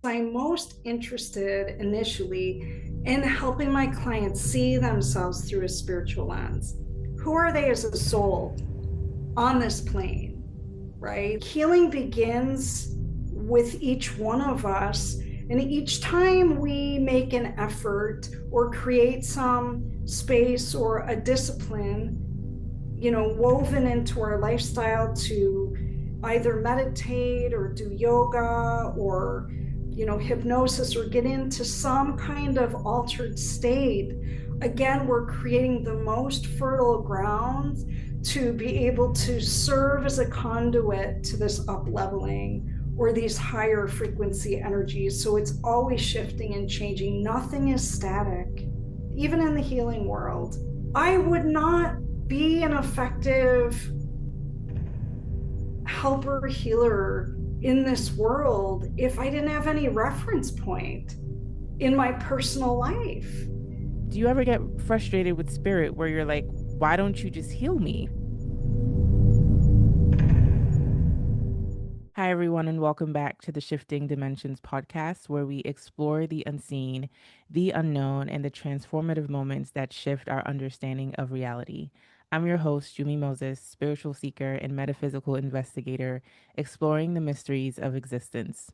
I'm most interested initially in helping my clients see themselves through a spiritual lens. Who are they as a soul on this plane, right? Healing begins with each one of us. And each time we make an effort or create some space or a discipline, woven into our lifestyle to either meditate or do yoga or, hypnosis or get into some kind of altered state, again, we're creating the most fertile ground to be able to serve as a conduit to this up leveling or these higher frequency energies. So it's always shifting and changing. Nothing is static, even in the healing world. I would not be an effective helper healer in this world if I didn't have any reference point in my personal life. Do you ever get frustrated with spirit where you're like, why don't you just heal me? Hi, everyone, and welcome back to the Shifting Dimensions podcast, where we explore the unseen, the unknown, and the transformative moments that shift our understanding of reality. I'm your host, Jumi Moses, spiritual seeker and metaphysical investigator, exploring the mysteries of existence.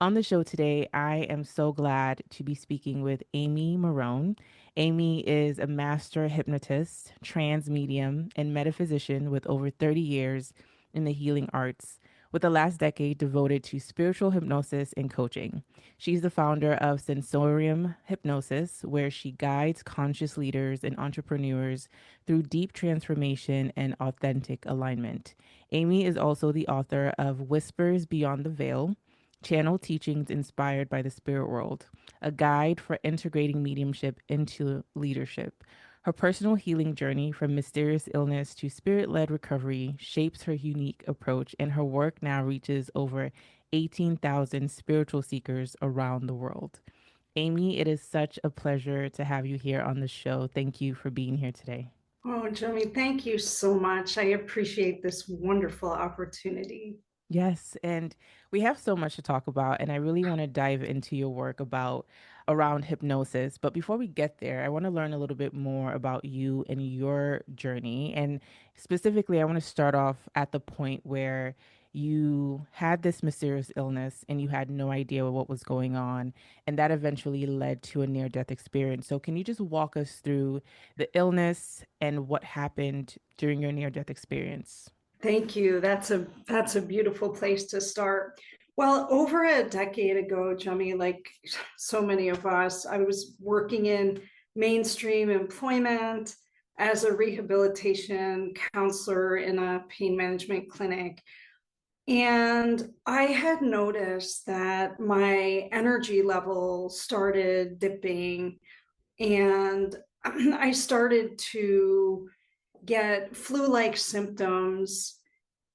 On the show today, I am so glad to be speaking with Amy Marohn. Amy is a master hypnotist, trance medium, and metaphysician with over 30 years in the healing arts, with the last decade devoted to spiritual hypnosis and coaching. She's the founder of Sensorium Hypnosis, where she guides conscious leaders and entrepreneurs through deep transformation and authentic alignment. Amy is also the author of Whispers Beyond the Veil, Channel Teachings Inspired by the Spirit World, a guide for integrating mediumship into leadership. Her personal healing journey from mysterious illness to spirit led recovery shapes her unique approach, and her work now reaches over 18,000 spiritual seekers around the world. Amy, it is such a pleasure to have you here on the show. Thank you for being here today. Oh, Jimmy, thank you so much. I appreciate this wonderful opportunity. Yes, and we have so much to talk about, and I really want to dive into your work about around hypnosis. But before we get there, I want to learn a little bit more about you and your journey. And specifically, I want to start off at the point where you had this mysterious illness and you had no idea what was going on, and that eventually led to a near-death experience. So, can you just walk us through the illness and what happened during your near-death experience? Thank you. That's a beautiful place to start. Well, over a decade ago, Jimmy, like so many of us, I was working in mainstream employment as a rehabilitation counselor in a pain management clinic. And I had noticed that my energy level started dipping, and I started to get flu-like symptoms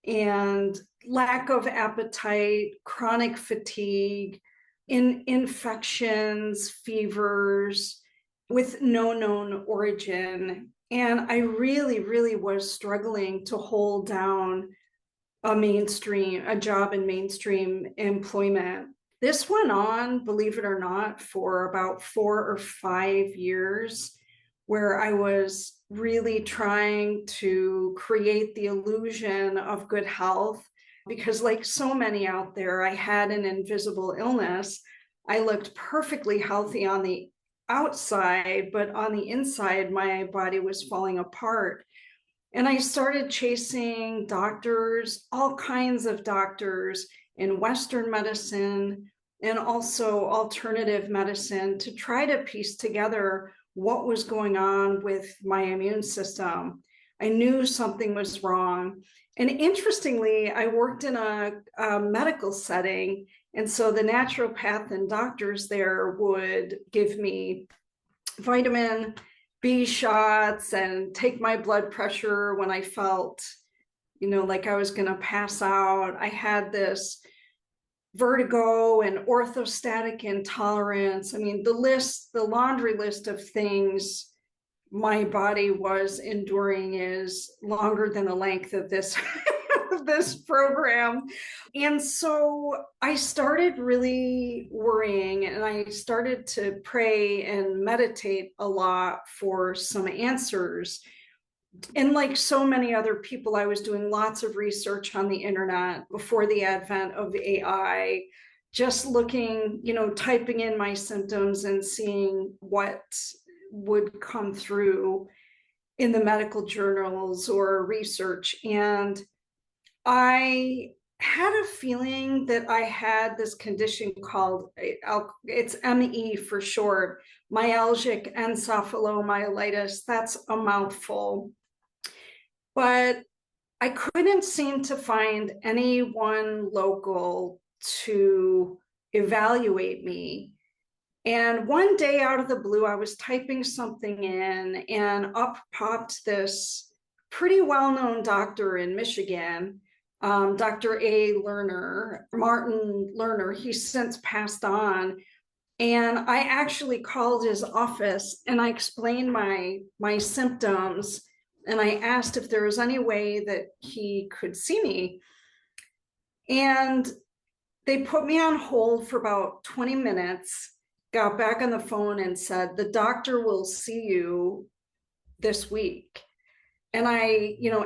and lack of appetite, chronic fatigue, infections, fevers with no known origin. And I really, really was struggling to hold down a job in mainstream employment. This went on, believe it or not, for about 4 or 5 years, where I was really trying to create the illusion of good health. Because, like so many out there, I had an invisible illness. I looked perfectly healthy on the outside, but on the inside, my body was falling apart. And I started chasing doctors, all kinds of doctors in Western medicine and also alternative medicine to try to piece together what was going on with my immune system. I knew something was wrong. And interestingly, I worked in a medical setting. And so the naturopath and doctors there would give me vitamin B shots and take my blood pressure when I felt, like I was going to pass out. I had this vertigo and orthostatic intolerance. I mean, the laundry list of things my body was enduring is longer than the length of this this program. And so I started really worrying, and I started to pray and meditate a lot for some answers. And like so many other people, I was doing lots of research on the internet before the advent of AI, just looking, typing in my symptoms and seeing what would come through in the medical journals or research. And I had a feeling that I had this condition called, it's ME for short, myalgic encephalomyelitis. That's a mouthful. But I couldn't seem to find anyone local to evaluate me. And one day out of the blue, I was typing something in, and up popped this pretty well-known doctor in Michigan, Dr. Martin Lerner. He's since passed on. And I actually called his office and I explained my symptoms, and I asked if there was any way that he could see me. And they put me on hold for about 20 minutes, got back on the phone and said, the doctor will see you this week. And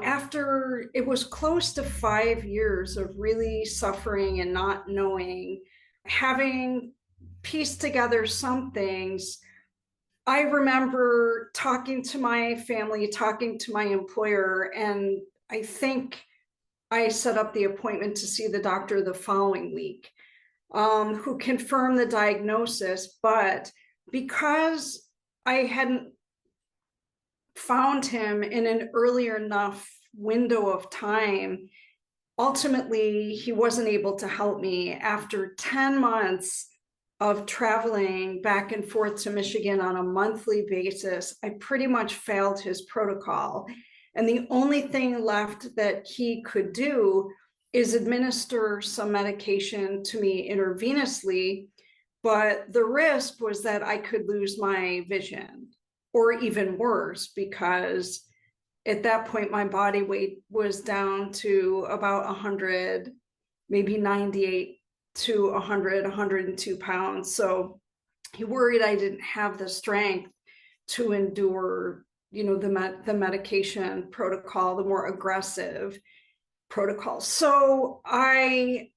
after it was close to 5 years of really suffering and not knowing, having pieced together some things, I remember talking to my family, talking to my employer, and I think I set up the appointment to see the doctor the following week, who confirmed the diagnosis. But because I hadn't found him in an earlier enough window of time, ultimately, he wasn't able to help me. After 10 months of traveling back and forth to Michigan on a monthly basis, I pretty much failed his protocol. And the only thing left that he could do is administer some medication to me intravenously. But the risk was that I could lose my vision, or even worse, because at that point, my body weight was down to about 100, maybe 98 to 100, 102 pounds. So he worried I didn't have the strength to endure, the medication protocol, the more aggressive protocol. So I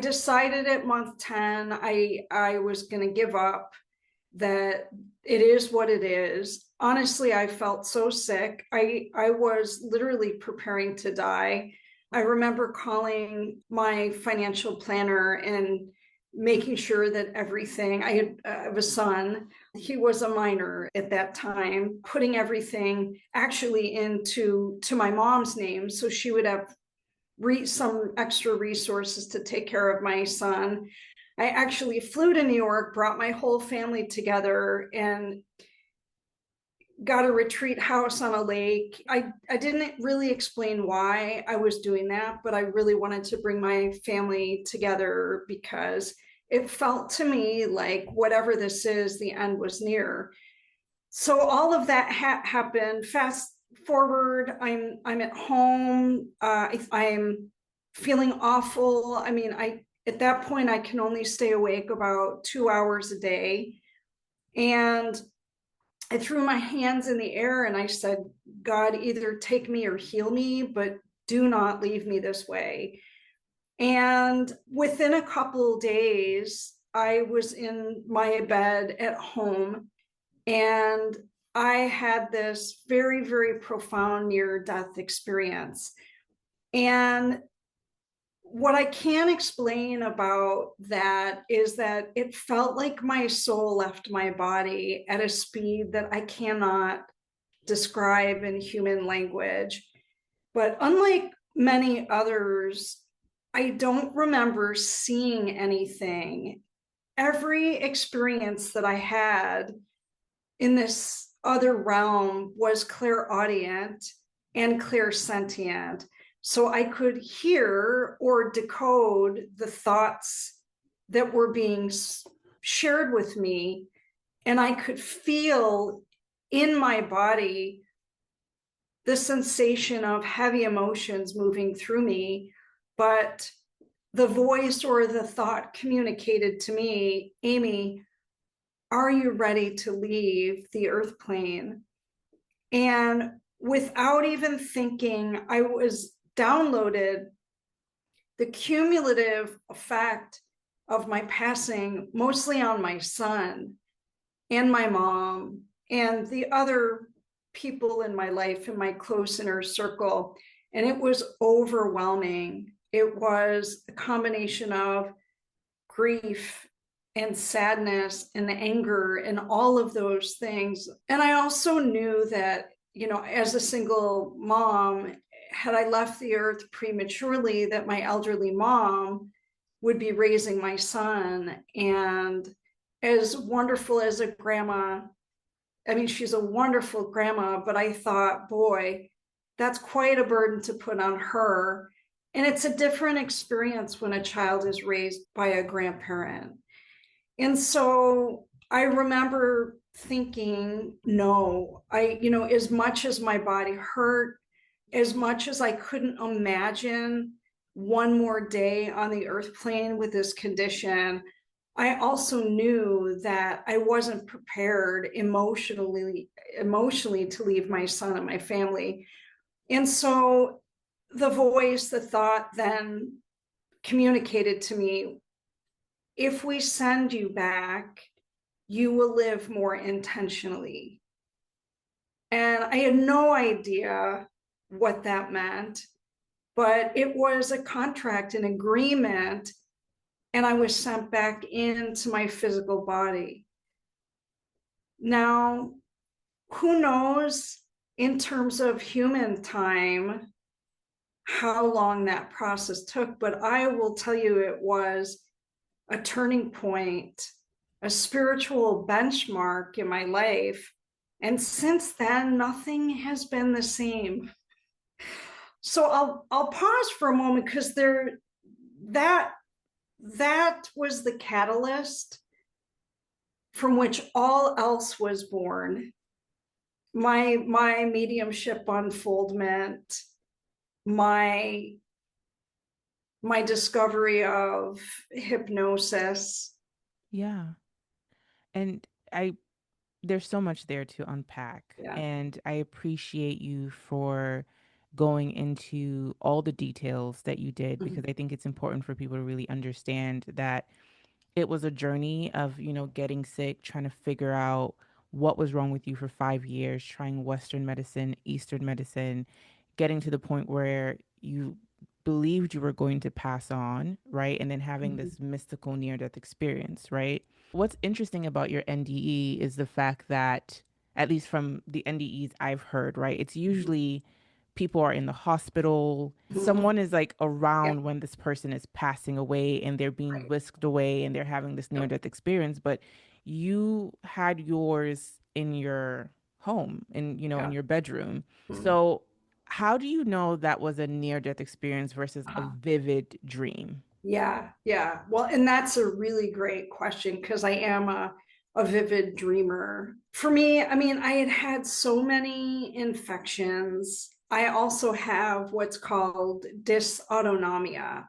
decided at month 10, I was going to give up, that it is what it is. Honestly, I felt so sick. I was literally preparing to die. I remember calling my financial planner and making sure that everything, I have a son, he was a minor at that time, putting everything actually into my mom's name so she would have some extra resources to take care of my son. I actually flew to New York, brought my whole family together, and got a retreat house on a lake. I didn't really explain why I was doing that, but I really wanted to bring my family together because it felt to me like whatever this is, the end was near. So all of that happened. Fast forward, I'm at home. I'm feeling awful. I mean, at that point, I can only stay awake about 2 hours a day. And I threw my hands in the air and I said, God, either take me or heal me, but do not leave me this way. And within a couple of days, I was in my bed at home, and I had this very, very profound near-death experience. And what I can explain about that is that it felt like my soul left my body at a speed that I cannot describe in human language. But unlike many others, I don't remember seeing anything. Every experience that I had in this other realm was clairaudient and clairsentient. So I could hear or decode the thoughts that were being shared with me, and I could feel in my body the sensation of heavy emotions moving through me, but the voice or the thought communicated to me, Amy, are you ready to leave the earth plane? And without even thinking, I was downloaded the cumulative effect of my passing, mostly on my son and my mom and the other people in my life, in my close inner circle. And it was overwhelming. It was a combination of grief and sadness and anger and all of those things. And I also knew that, as a single mom, had I left the earth prematurely, that my elderly mom would be raising my son. And as wonderful as a grandma, I mean, she's a wonderful grandma, but I thought, boy, that's quite a burden to put on her. And it's a different experience when a child is raised by a grandparent. And so I remember thinking, no, as much as my body hurt, as much as I couldn't imagine one more day on the earth plane with this condition, I also knew that I wasn't prepared emotionally to leave my son and my family. And so the voice, the thought then communicated to me, if we send you back, you will live more intentionally. And I had no idea what that meant, but it was a contract, an agreement, and I was sent back into my physical body. Now, who knows in terms of human time how long that process took, but I will tell you it was a turning point, a spiritual benchmark in my life. And since then, nothing has been the same. So I'll pause for a moment because that was the catalyst from which all else was born. My mediumship unfoldment, my discovery of hypnosis. Yeah. And I there's so much there to unpack. Yeah. And I appreciate you for going into all the details that you did, because I think it's important for people to really understand that it was a journey of, getting sick, trying to figure out what was wrong with you for 5 years, trying Western medicine, Eastern medicine, getting to the point where you believed you were going to pass on, right? And then having this mystical near death experience, right? What's interesting about your NDE is the fact that, at least from the NDEs I've heard, right? It's usually people are in the hospital. Someone is like Yeah, around when this person is passing away and they're being right. whisked away and they're having this near death experience. But you had yours in your home, in Yeah. your bedroom. So, how do you know that was a near death experience versus a Uh-huh. vivid dream? Yeah, yeah. Well, and that's a really great question because I am a vivid dreamer. For me, I mean, I had had so many infections. I also have what's called dysautonomia,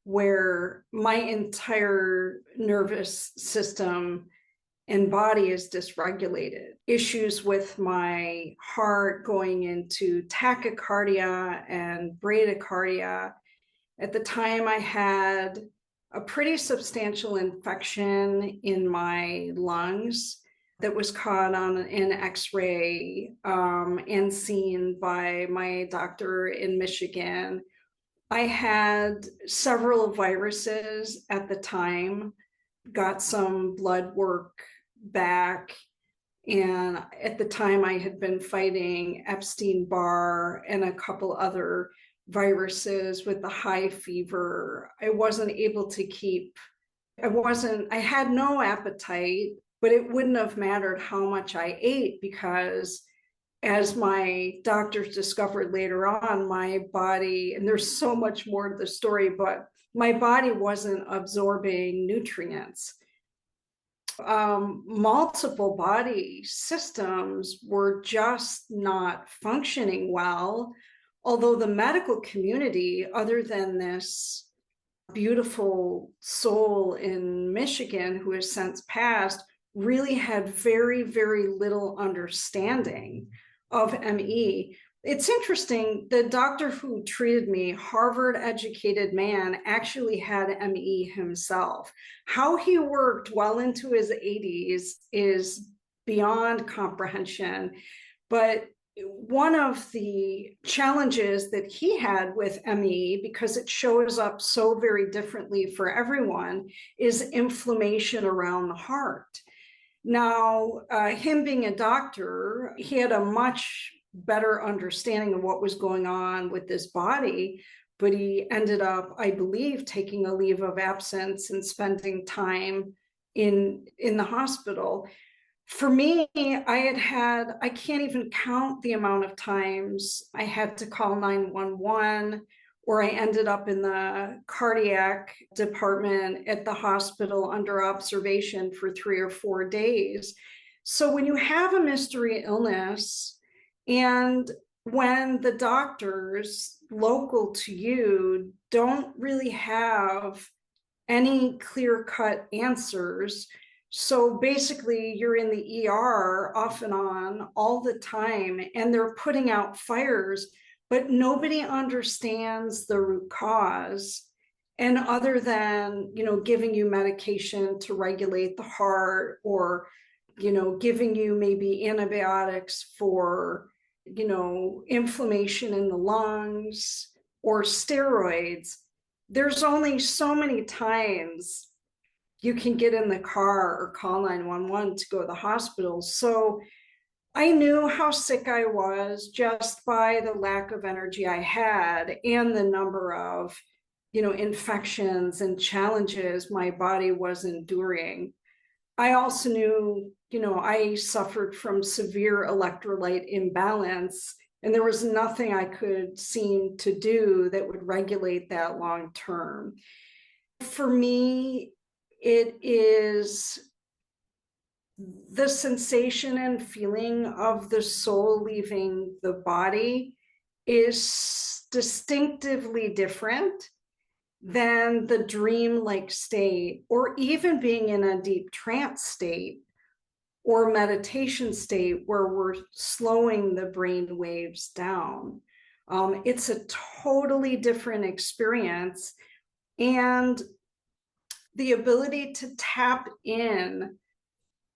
where my entire nervous system and body is dysregulated. Issues with my heart going into tachycardia and bradycardia. At the time, I had a pretty substantial infection in my lungs that was caught on an x-ray and seen by my doctor in Michigan. I had several viruses at the time, got some blood work back. And at the time, I had been fighting Epstein-Barr and a couple other viruses with the high fever. I wasn't able to I had no appetite, but it wouldn't have mattered how much I ate because, as my doctors discovered later on, my body, and there's so much more to the story, but my body wasn't absorbing nutrients. multiple body systems were just not functioning well. Although the medical community, other than this beautiful soul in Michigan who has since passed, really had very, very little understanding of ME. It's interesting, the doctor who treated me, Harvard educated man, actually had ME himself. How he worked well into his 80s is beyond comprehension. But one of the challenges that he had with ME, because it shows up so very differently for everyone, is inflammation around the heart. Now, him being a doctor, he had a much better understanding of what was going on with this body, but he ended up, I believe, taking a leave of absence and spending time in the hospital. For me, I can't even count the amount of times I had to call 911, or I ended up in the cardiac department at the hospital under observation for 3 or 4 days. So when you have a mystery illness, and when the doctors local to you don't really have any clear-cut answers, so basically you're in the ER off and on all the time, and they're putting out fires, but nobody understands the root cause. And other than, giving you medication to regulate the heart, or, giving you maybe antibiotics for, inflammation in the lungs, or steroids, there's only so many times you can get in the car or call 911 to go to the hospital. So I knew how sick I was just by the lack of energy I had and the number of, infections and challenges my body was enduring. I also knew, I suffered from severe electrolyte imbalance, and there was nothing I could seem to do that would regulate that long term. For me, it is the sensation and feeling of the soul leaving the body is distinctively different than the dream-like state, or even being in a deep trance state or meditation state where we're slowing the brain waves down. It's a totally different experience. And the ability to tap in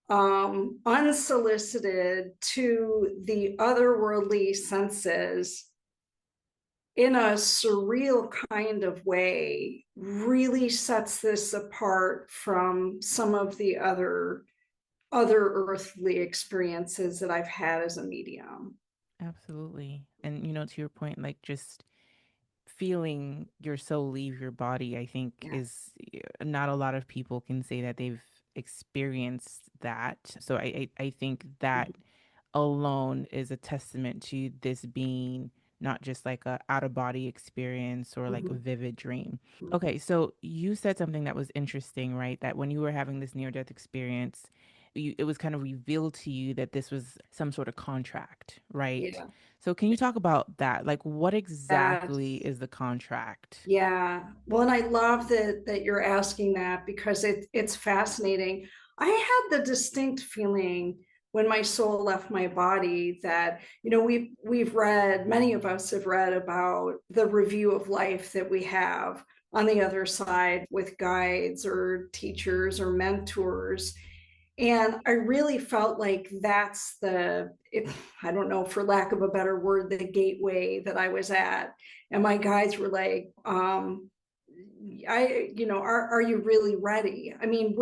unsolicited to the otherworldly senses in a surreal kind of way really sets this apart from some of the other earthly experiences that I've had as a medium. Absolutely. And, to your point, like just feeling your soul leave your body, I think Yeah. is not a lot of people can say that they've experienced that. So I think that alone is a testament to this being not just like a out of body experience or like a Mm-hmm. vivid dream. Okay, so you said something that was interesting, right? That when you were having this near death experience, it was kind of revealed to you that this was some sort of contract, right? Yeah. So can you talk about that? Like what exactly That's is the contract? Yeah. Well, and I love that you're asking that, because it's fascinating. I had the distinct feeling when my soul left my body that, we've read, many of us have read about the review of life that we have on the other side with guides or teachers or mentors. And I really felt like that's I don't know, for lack of a better word, the gateway that I was at. And my guides were like, are you really ready? I mean,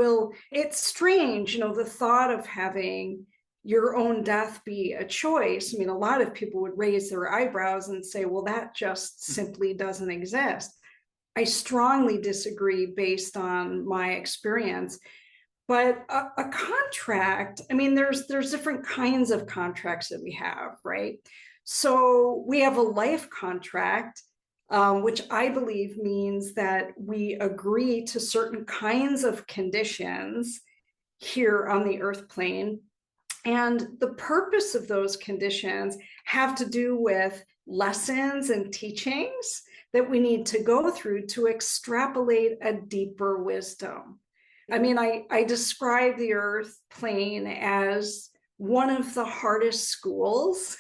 it's strange, the thought of having your own death be a choice. I mean, a lot of people would raise their eyebrows and say, well, that just simply doesn't exist. I strongly disagree based on my experience. But a contract, I mean, there's different kinds of contracts that we have, right? So we have a life contract, which I believe means that we agree to certain kinds of conditions here on the earth plane. And the purpose of those conditions have to do with lessons and teachings that we need to go through to extrapolate a deeper wisdom. I mean, I describe the earth plane as one of the hardest schools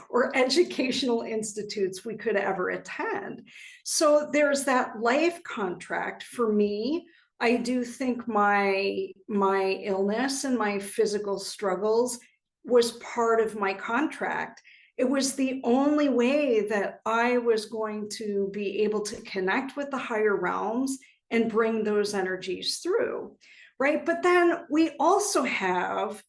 or educational institutes we could ever attend. So there's that life contract for me. I do think my illness and my physical struggles was part of my contract. It was the only way that I was going to be able to connect with the higher realms and bring those energies through, right? But then we also have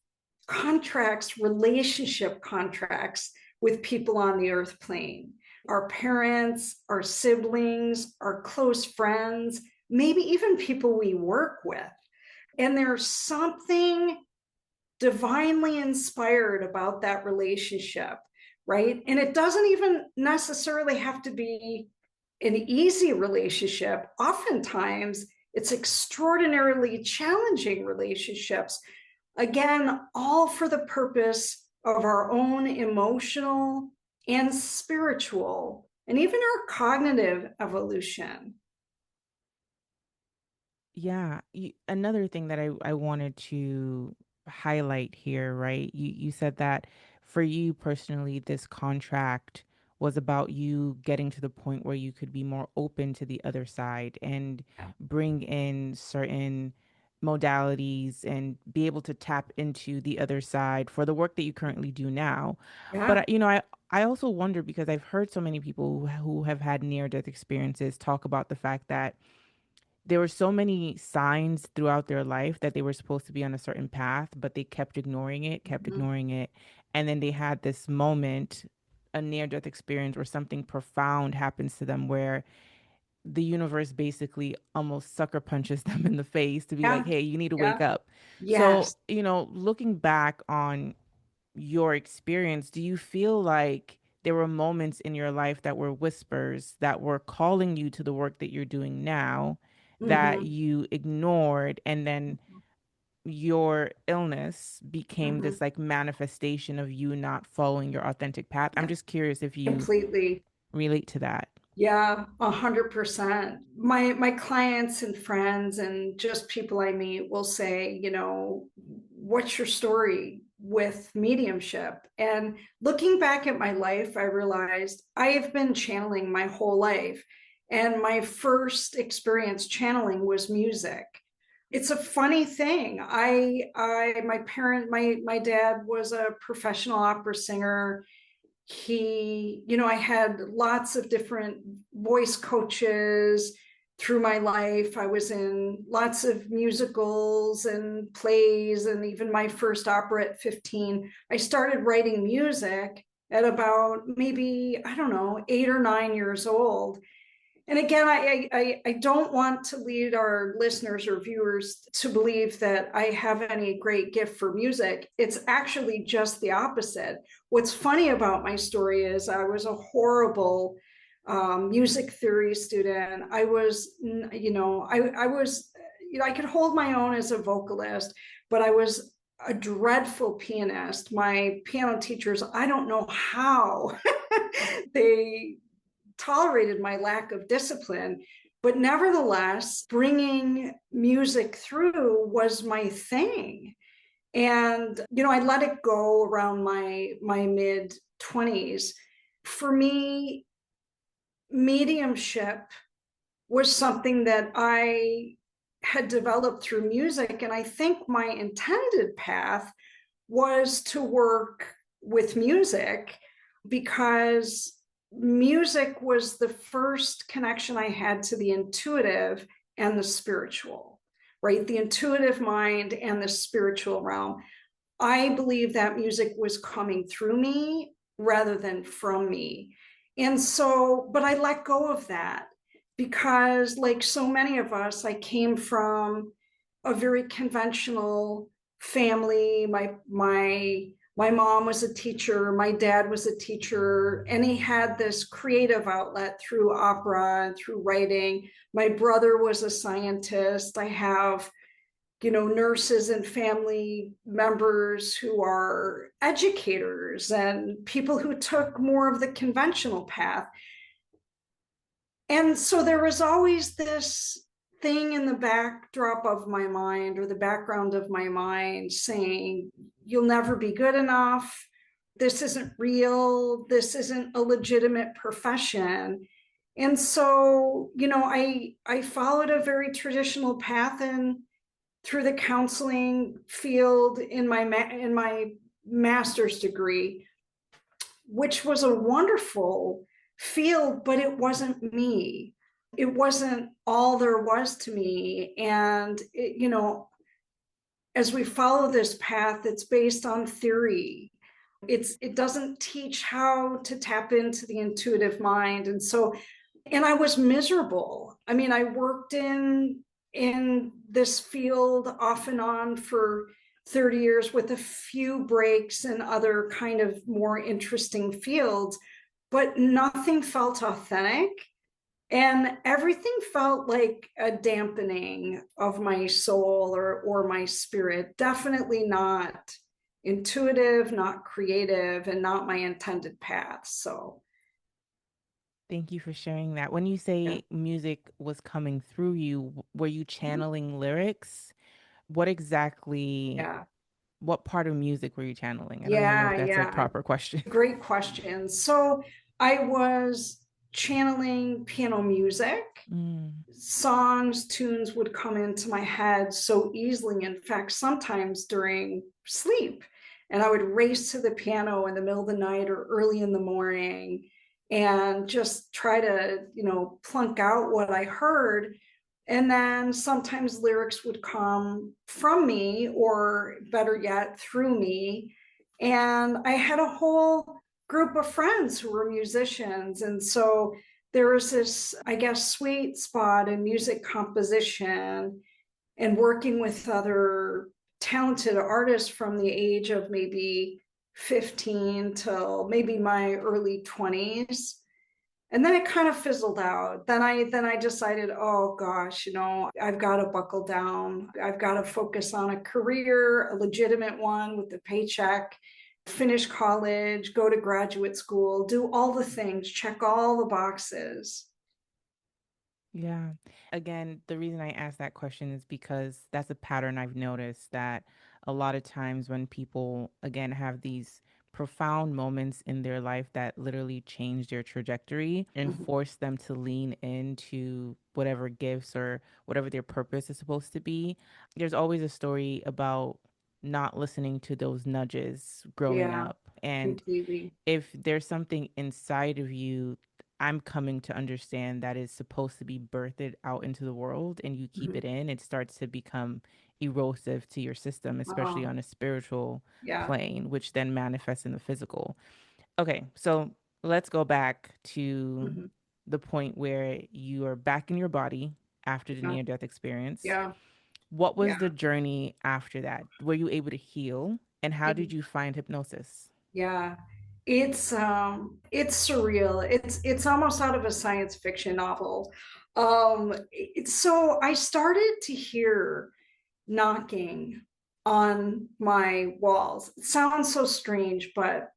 contracts, relationship contracts with people on the earth plane, our parents, our siblings, our close friends, maybe even people we work with. And there's something divinely inspired about that relationship, right? And it doesn't even necessarily have to be an easy relationship. Oftentimes, it's extraordinarily challenging relationships. Again, all for the purpose of our own emotional and spiritual, and even our cognitive evolution. Yeah. Another thing that I wanted to highlight here, right? You said that for you personally, this contract was about you getting to the point where you could be more open to the other side and bring in certain modalities and be able to tap into the other side for the work that you currently do now. But Yeah. I also wonder because I've heard so many people who have had near death experiences talk about the fact that there were so many signs throughout their life that they were supposed to be on a certain path, but they kept ignoring it, kept Mhm. ignoring it. And then they had this moment, a near death experience where something profound happens to them where the universe basically almost sucker punches them in the face to be like, Yeah. hey, you need to wake Yeah. up. So, Yes. looking back on your experience, do you feel like there were moments in your life that were whispers that were calling you to the work that you're doing now that Mm-hmm. you ignored, and then your illness became Mm-hmm. this like manifestation of you not following your authentic path? I'm Yeah. just curious if you Completely. relate to that. Yeah, 100%. My clients and friends and just people I meet will say, what's your story with mediumship? And looking back at my life, I realized I have been channeling my whole life. And my first experience channeling was music. It's a funny thing. My dad was a professional opera singer. I had lots of different voice coaches through my life. I was in lots of musicals and plays, and even my first opera at 15. I started writing music at about maybe, I don't know, 8 or 9 years old. And again, I don't want to lead our listeners or viewers to believe that I have any great gift for music. It's actually just the opposite. What's funny about my story is I was a horrible music theory student. I could hold my own as a vocalist, but I was a dreadful pianist. My piano teachers, I don't know how they tolerated my lack of discipline, but nevertheless, bringing music through was my thing. And I let it go around my mid 20s. For me, mediumship was something that I had developed through music, and I think my intended path was to work with music because music was the first connection I had to the intuitive and the spiritual, right? The intuitive mind and the spiritual realm. I believe that music was coming through me rather than from me. And so, but I let go of that because, like so many of us, I came from a very conventional family. My mom was a teacher, my dad was a teacher, and he had this creative outlet through opera and through writing. My brother was a scientist. I have nurses and family members who are educators and people who took more of the conventional path. And so there was always this thing in the backdrop of my mind, or the background of my mind, saying, you'll never be good enough. This isn't real. This isn't a legitimate profession. And so, I followed a very traditional path and through the counseling field in my master's degree, which was a wonderful field, but it wasn't me. It wasn't all there was to me. And, as we follow this path, it's based on theory. It doesn't teach how to tap into the intuitive mind. And I was miserable. I mean, I worked in this field off and on for 30 years with a few breaks in other kind of more interesting fields, but nothing felt authentic. And everything felt like a dampening of my soul or my spirit. Definitely not intuitive, not creative, and not my intended path. So, Thank you for sharing that. When you yeah. say music was coming through you, were you channeling lyrics? What exactly, Yeah. what part of music were you channeling? I don't even know if Yeah. that's a Yeah. proper question. Great question. So I was channeling piano music. Mm, Songs, tunes would come into my head so easily. In fact, sometimes during sleep. And I would race to the piano in the middle of the night or early in the morning and just try to, plunk out what I heard. And then sometimes lyrics would come from me, or better yet, through me. And I had a whole group of friends who were musicians. And so there was this, I guess, sweet spot in music composition and working with other talented artists from the age of maybe 15 till maybe my early 20s. And then it kind of fizzled out. Then I decided, oh gosh, I've got to buckle down. I've got to focus on a career, a legitimate one with a paycheck, finish college, go to graduate school, do all the things, check all the boxes. yeah. Again, the reason I asked that question is because that's a pattern I've noticed that a lot of times when people, again, have these profound moments in their life that literally change their trajectory and Mhm. force them to lean into whatever gifts or whatever their purpose is supposed to be, there's always a story about not listening to those nudges growing Yeah, up. And completely. if there's something inside of you, I'm coming to understand that is supposed to be birthed out into the world and you keep Mhm. it in, it starts to become erosive to your system, especially Oh, on a spiritual yeah. plane, which then manifests in the physical. Okay, so let's go back to Mhm. the point where you are back in your body after the Yeah, near death experience. yeah, What was yeah. the journey after that? Were you able to heal? And how did you find hypnosis? Yeah. It's surreal. It's almost out of a science fiction novel. So I started to hear knocking on my walls. It sounds so strange, but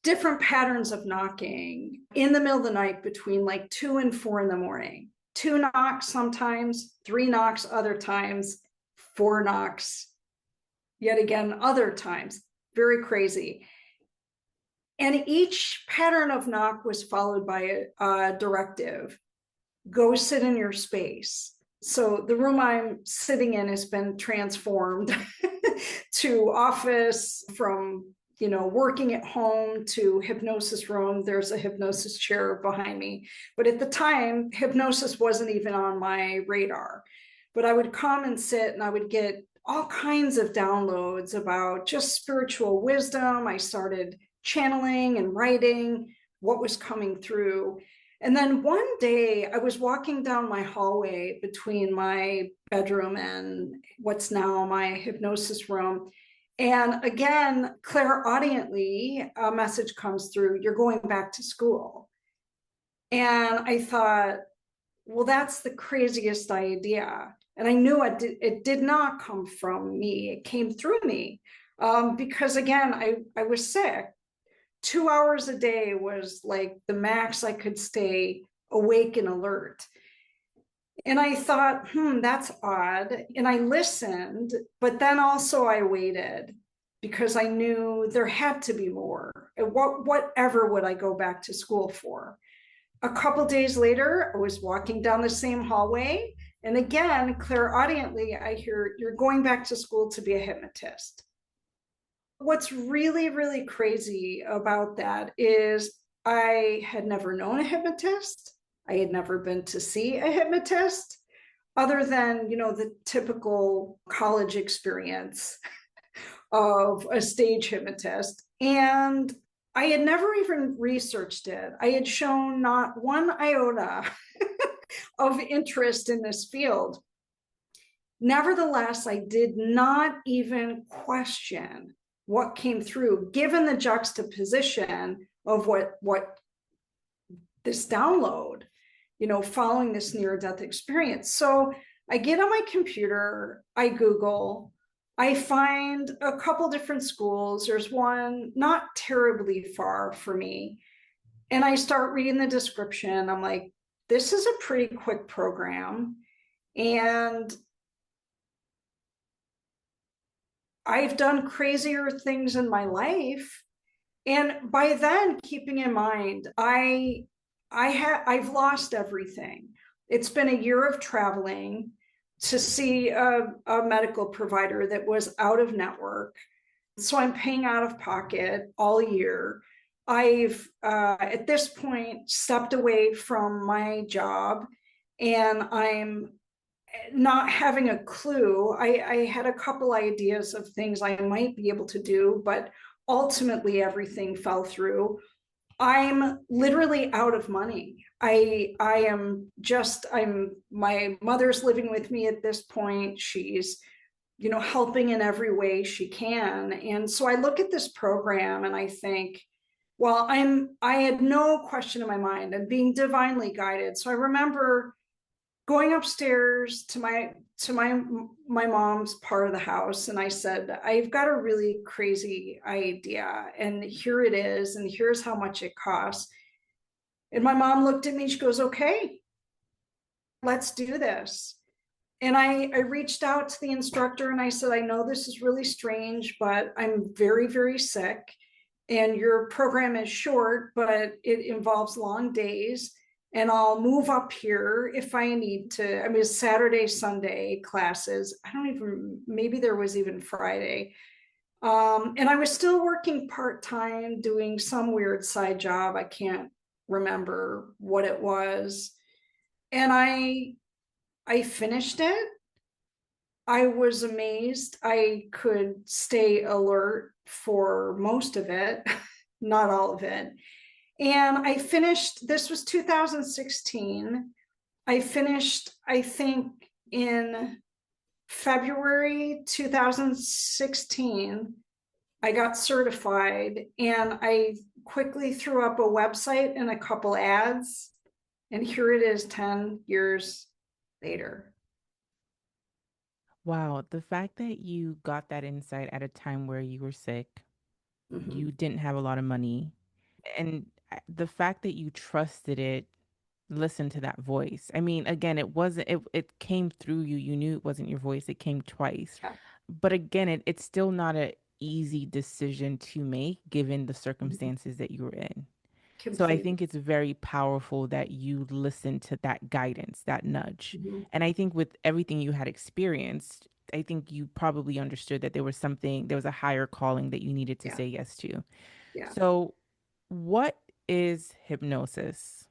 different patterns of knocking in the middle of the night between like 2 and 4 in the morning. Two knocks sometimes, three knocks other times, four knocks yet again other times. Very crazy. And each pattern of knock was followed by a directive: go sit in your space. So the room I'm sitting in has been transformed to office, from working at home to hypnosis room. There's a hypnosis chair behind me, but at the time hypnosis wasn't even on my radar. But I would come and sit and I would get all kinds of downloads about just spiritual wisdom. I started channeling and writing what was coming through. And then one day I was walking down my hallway between my bedroom and what's now my hypnosis room. And again, clairaudiently, a message comes through: you're going back to school. And I thought, well, that's the craziest idea. And I knew it did not come from me. It came through me. Because again, I was sick. 2 hours a day was like the max I could stay awake and alert. And I thought, that's odd. And I listened, but then also I waited because I knew there had to be more. Whatever would I go back to school for? A couple days later, I was walking down the same hallway. And again, clairaudiently, I hear, "You're going back to school to be a hypnotist." What's really, really crazy about that is I had never known a hypnotist. I had never been to see a hypnotist other than, the typical college experience of a stage hypnotist. And I had never even researched it. I had shown not one iota of interest in this field. Nevertheless, I did not even question what came through, given the juxtaposition of what this download, following this near-death experience. So I get on my computer, I Google, I find a couple different schools. There's one not terribly far for me. And I start reading the description. I'm like, this is a pretty quick program. And I've done crazier things in my life. And by then, keeping in mind, I've lost everything. It's been a year of traveling to see a medical provider that was out of network. So I'm paying out of pocket all year. I've, at this point, stepped away from my job, and I'm not having a clue. I had a couple ideas of things I might be able to do, but ultimately everything fell through. I'm literally out of money. I'm my mother's living with me at this point. She's, helping in every way she can. And so I look at this program and I think, well, I had no question in my mind. I'm being divinely guided. So I remember going upstairs to my mom's part of the house, and I said, "I've got a really crazy idea, and here it is, and here's how much it costs." And my mom looked at me, she goes, "Okay, let's do this." And I reached out to the instructor and I said, "I know this is really strange, but I'm very, very sick, and your program is short, but it involves long days. And I'll move up here if I need to." I mean, it's Saturday, Sunday classes. I don't even, maybe there was even Friday. And I was still working part-time, doing some weird side job. I can't remember what it was. And I finished it. I was amazed. I could stay alert for most of it, not all of it. And I finished, this was 2016. I finished, I think, in February 2016. I got certified, and I quickly threw up a website and a couple ads. And here it is 10 years later. Wow, the fact that you got that insight at a time where you were sick, Mm-hmm. you didn't have a lot of money, and the fact that you trusted it, listened to that voice. I mean, again, it came through you. You knew it wasn't your voice. It came twice. Yeah. But again, it's still not a easy decision to make given the Mm-hmm. circumstances that you were in. So I Completely. think it's very powerful that you listen to that guidance, that nudge. Mm-hmm. And I think with everything you had experienced, I think you probably understood that there was a higher calling that you needed to Yeah. say yes to. Yeah. So, what is hypnosis?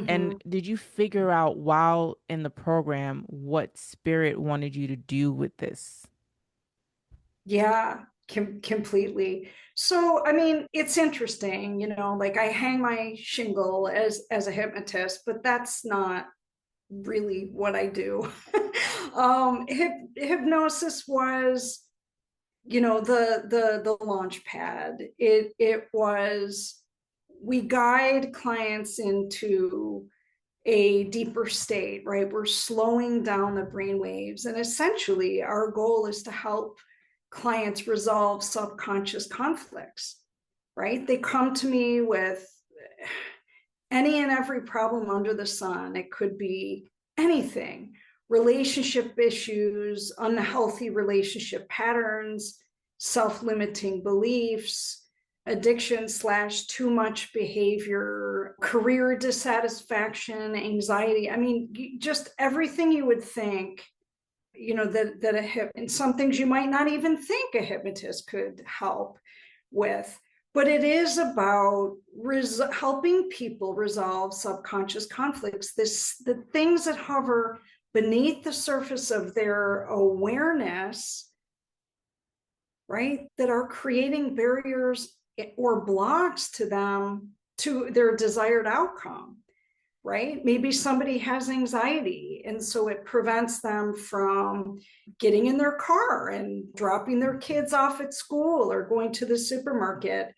And Mm-hmm. did you figure out while in the program what spirit wanted you to do with this? Yeah, completely. So, I mean, it's interesting, like I hang my shingle as a hypnotist, but that's not really what I do. Hypnosis was, the launch pad. It was, we guide clients into a deeper state, right? We're slowing down the brain waves. And essentially, our goal is to help clients resolve subconscious conflicts, right? They come to me with any and every problem under the sun. It could be anything: relationship issues, unhealthy relationship patterns, self limiting beliefs, addiction slash too much behavior, career dissatisfaction, anxiety. I mean, just everything you would think, that and some things you might not even think a hypnotist could help with. But it is about helping people resolve subconscious conflicts, the things that hover beneath the surface of their awareness, right, that are creating barriers or blocks to them, to their desired outcome, right? Maybe somebody has anxiety, and so it prevents them from getting in their car and dropping their kids off at school or going to the supermarket.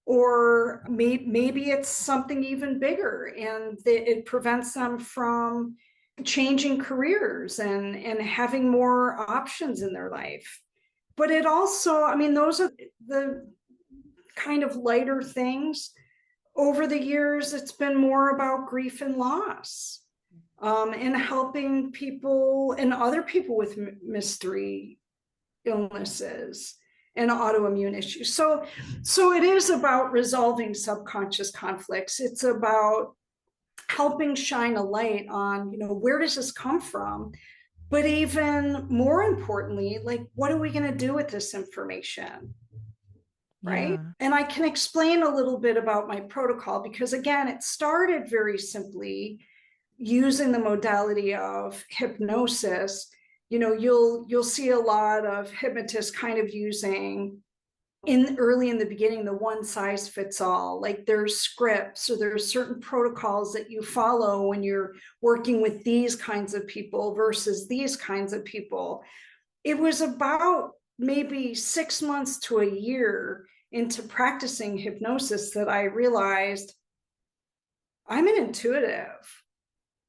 Or maybe it's something even bigger, and it prevents them from changing careers and having more options in their life. But it also, I mean, those are the kind of lighter things. Over the years, it's been more about grief and loss, and helping people and other people with mystery illnesses and autoimmune issues. So it is about resolving subconscious conflicts. It's about helping shine a light on, where does this come from? But even more importantly, like, what are we going to do with this information? Right. Yeah. And I can explain a little bit about my protocol, because again, it started very simply using the modality of hypnosis. You'll see a lot of hypnotists kind of using, early in the beginning, the one size fits all. Like, there's scripts, or there's certain protocols that you follow when you're working with these kinds of people versus these kinds of people. It was about maybe 6 months to a year into practicing hypnosis that I realized I'm an intuitive,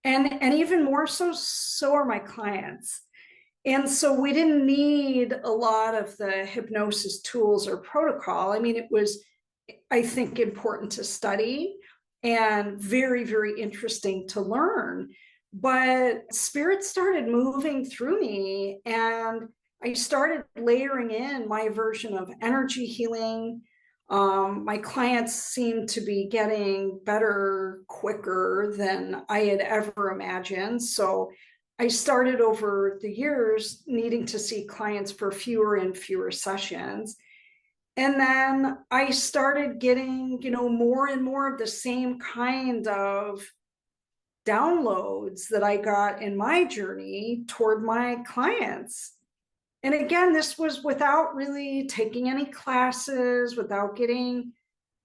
and even more so are my clients. And so we didn't need a lot of the hypnosis tools or protocol. I mean, it was, I think, important to study and very, very interesting to learn. But spirit started moving through me, and I started layering in my version of energy healing. My clients seemed to be getting better quicker than I had ever imagined. So I started, over the years, needing to see clients for fewer and fewer sessions. And then I started getting, more and more of the same kind of downloads that I got in my journey toward my clients. And again, this was without really taking any classes, without getting.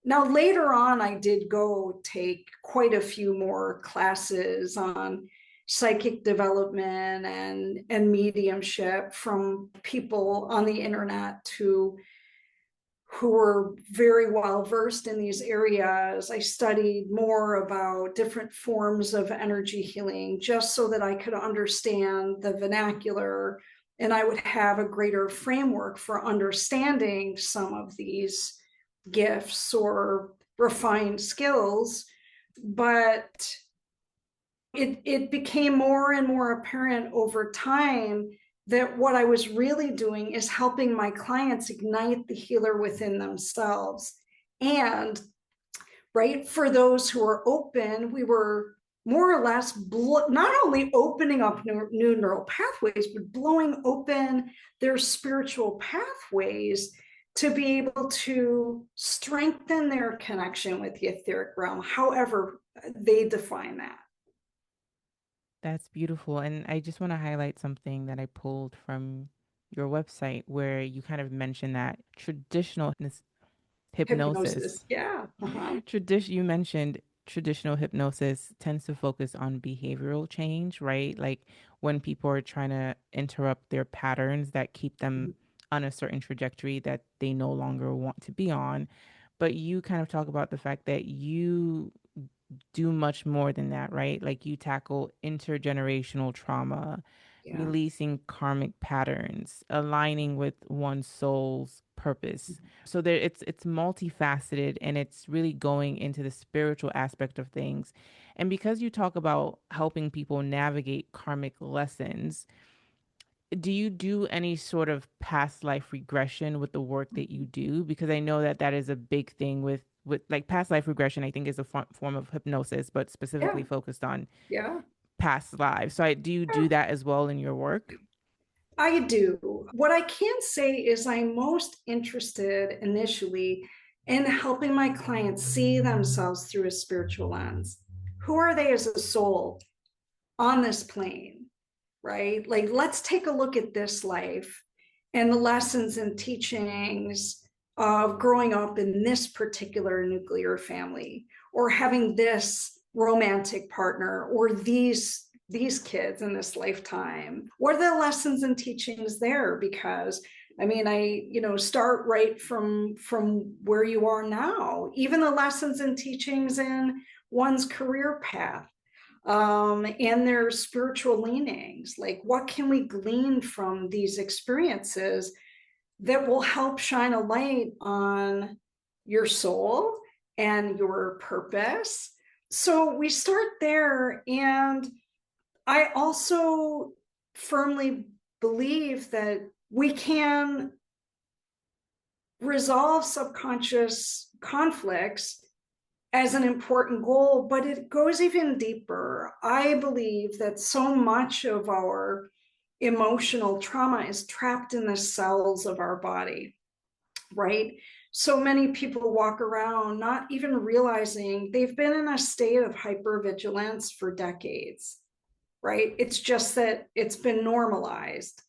Now, later on, I did go take quite a few more classes on psychic development and mediumship from people on the internet who were very well versed in these areas. I studied more about different forms of energy healing, just so that I could understand the vernacular, and I would have a greater framework for understanding some of these gifts or refined skills. But it became more and more apparent over time that what I was really doing is helping my clients ignite the healer within themselves. And right, for those who are open, we were more or less not only opening up new neural pathways, but blowing open their spiritual pathways to be able to strengthen their connection with the etheric realm, however they define that. That's beautiful. And I just want to highlight something that I pulled from your website where you kind of mentioned that traditional hypnosis. Hypnosis, yeah. Uh-huh. You mentioned traditional hypnosis tends to focus on behavioral change, right? Like when people are trying to interrupt their patterns that keep them on a certain trajectory that they no longer want to be on. But you kind of talk about the fact that you do much more than that, right? Like you tackle intergenerational trauma, Yeah. releasing karmic patterns, aligning with one's soul's purpose. So there it's multifaceted, and it's really going into the spiritual aspect of things. And because you talk about helping people navigate karmic lessons, do you do any sort of past life regression with the work that you do? Because I know that that is a big thing with like past life regression. I think is a form of hypnosis, but specifically Yeah. focused on Yeah. past lives. So do you do that as well in your work? I do. What I can say is I'm most interested initially in helping my clients see themselves through a spiritual lens. Who are they as a soul on this plane, right? Like, let's take a look at this life and the lessons and teachings of growing up in this particular nuclear family, or having this romantic partner, or these kids in this lifetime. What are the lessons and teachings there? Because I mean, start right from where you are now, even the lessons and teachings in one's career path, and their spiritual leanings. Like, what can we glean from these experiences that will help shine a light on your soul and your purpose? So we start there. And I also firmly believe that we can resolve subconscious conflicts as an important goal, but it goes even deeper. I believe that so much of our emotional trauma is trapped in the cells of our body, right? So many people walk around not even realizing they've been in a state of hypervigilance for decades, right? It's just that it's been normalized,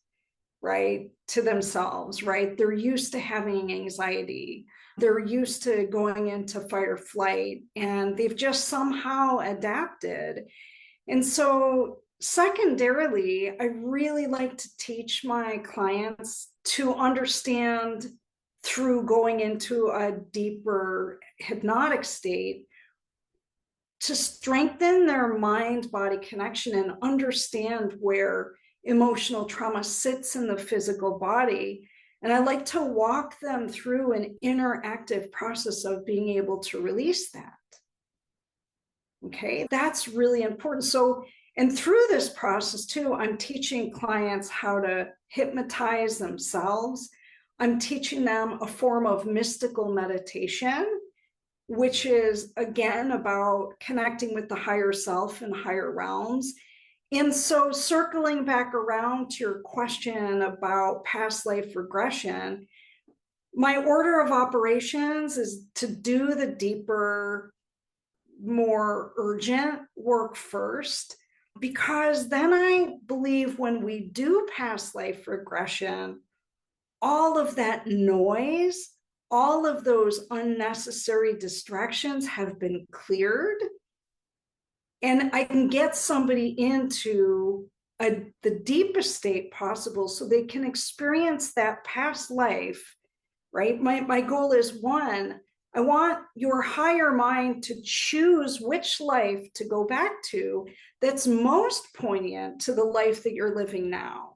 right, to themselves, right? They're used to having anxiety. They're used to going into fight or flight, and they've just somehow adapted. And so, secondarily, I really like to teach my clients to understand through going into a deeper hypnotic state, to strengthen their mind body connection and understand where emotional trauma sits in the physical body. And I like to walk them through an interactive process of being able to release that. Okay, that's really important. So, and through this process too, I'm teaching clients how to hypnotize themselves. I'm teaching them a form of mystical meditation, which is again about connecting with the higher self and higher realms. And so, circling back around to your question about past life regression, my order of operations is to do the deeper, more urgent work first, because then I believe when we do past life regression, all of that noise, all of those unnecessary distractions have been cleared, and I can get somebody into the deepest state possible so they can experience that past life, right? My goal is, one, I want your higher mind to choose which life to go back to that's most poignant to the life that you're living now,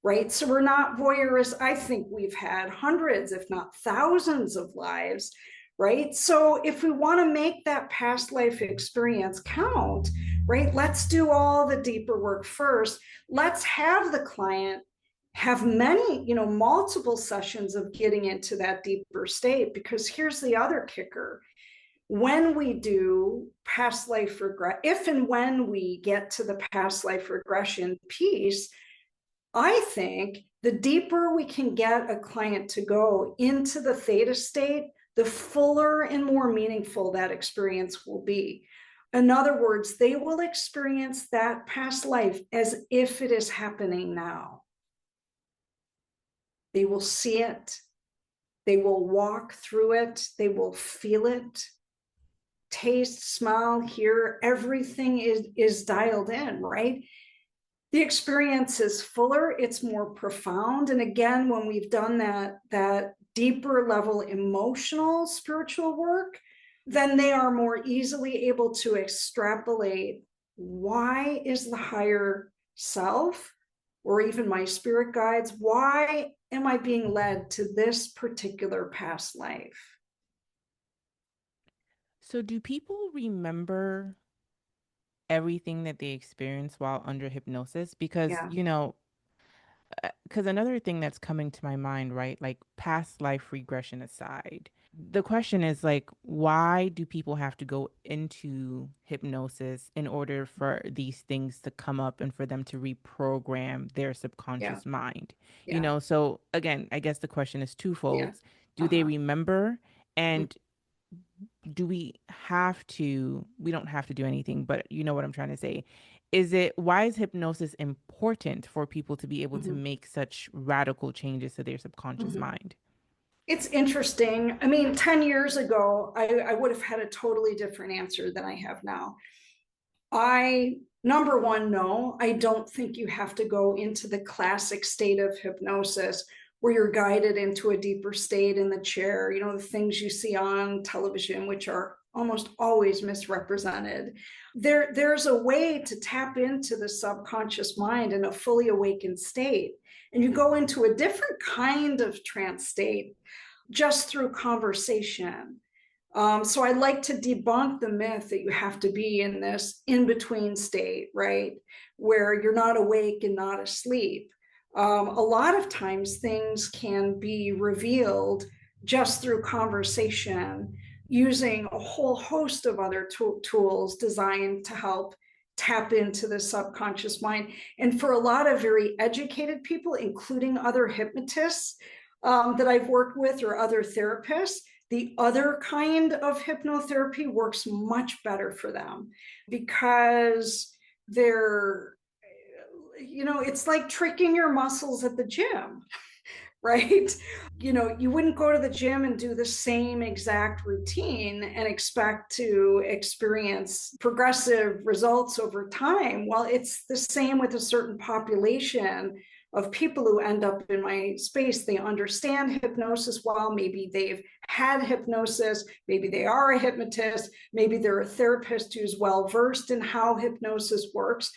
right? So we're not voyeurists. I think we've had hundreds, if not thousands of lives, right? So if we want to make that past life experience count, right, let's do all the deeper work first. Let's have the client have many, multiple sessions of getting into that deeper state, because here's the other kicker. When we do past life regret, if and when we get to the past life regression piece, I think the deeper we can get a client to go into the theta state, the fuller and more meaningful that experience will be. In other words, they will experience that past life as if it is happening now. They will see it, they will walk through it, they will feel it, taste, smell, hear, everything is dialed in, right? The experience is fuller, it's more profound. And again, when we've done that deeper level emotional spiritual work, then they are more easily able to extrapolate, why is the higher self or even my spirit guides, why am I being led to this particular past life? So, do people remember everything that they experience while under hypnosis? Because, Yeah, because another thing that's coming to my mind, right? Like past life regression aside, the question is like, why do people have to go into hypnosis in order for these things to come up and for them to reprogram their yeah, subconscious mind? yeah, So again, I guess the question is yeah. twofold. Do they Uh-huh. remember? Mm, And do we don't have to do anything, but you know what I'm trying to say. Why is hypnosis important for people to be able to mhm, make such radical changes to their subconscious mhm. mind? It's interesting. I mean, 10 years ago, I would have had a totally different answer than I have now. Number one, no, I don't think you have to go into the classic state of hypnosis where you're guided into a deeper state in the chair, the things you see on television, which are almost always misrepresented. There's a way to tap into the subconscious mind in a fully awakened state. And you go into a different kind of trance state just through conversation. So I like to debunk the myth that you have to be in this in between state, right? Where you're not awake and not asleep. A lot of times things can be revealed just through conversation using a whole host of other tools designed to help tap into the subconscious mind. And for a lot of very educated people, including other hypnotists that I've worked with or other therapists, the other kind of hypnotherapy works much better for them because they're, it's like tricking your muscles at the gym, right? You wouldn't go to the gym and do the same exact routine and expect to experience progressive results over time. Well, it's the same with a certain population of people who end up in my space. They understand hypnosis well. Maybe they've had hypnosis. Maybe they are a hypnotist. Maybe they're a therapist who's well versed in how hypnosis works.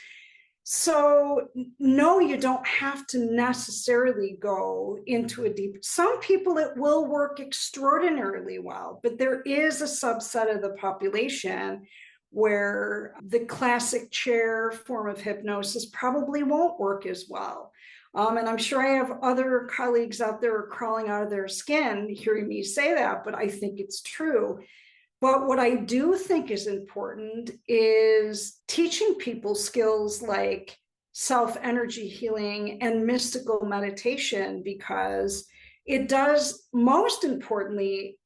So, no, you don't have to necessarily go into a deep. Some people it will work extraordinarily well, but there is a subset of the population where the classic chair form of hypnosis probably won't work as well. And I'm sure I have other colleagues out there crawling out of their skin hearing me say that, but I think it's true. But what I do think is important is teaching people skills like self energy healing and mystical meditation, because it does, most importantly,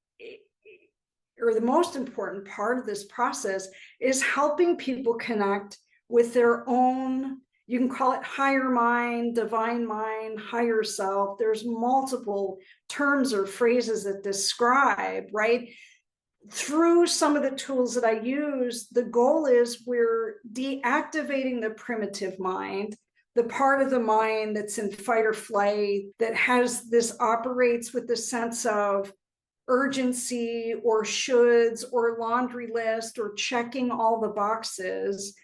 or the most important part of this process is helping people connect with their own, you can call it higher mind, divine mind, higher self. There's multiple terms or phrases that describe, right? Through some of the tools that I use, the goal is we're deactivating the primitive mind, the part of the mind that's in fight or flight, that has this operates with the sense of urgency or shoulds or laundry list or checking all the boxes,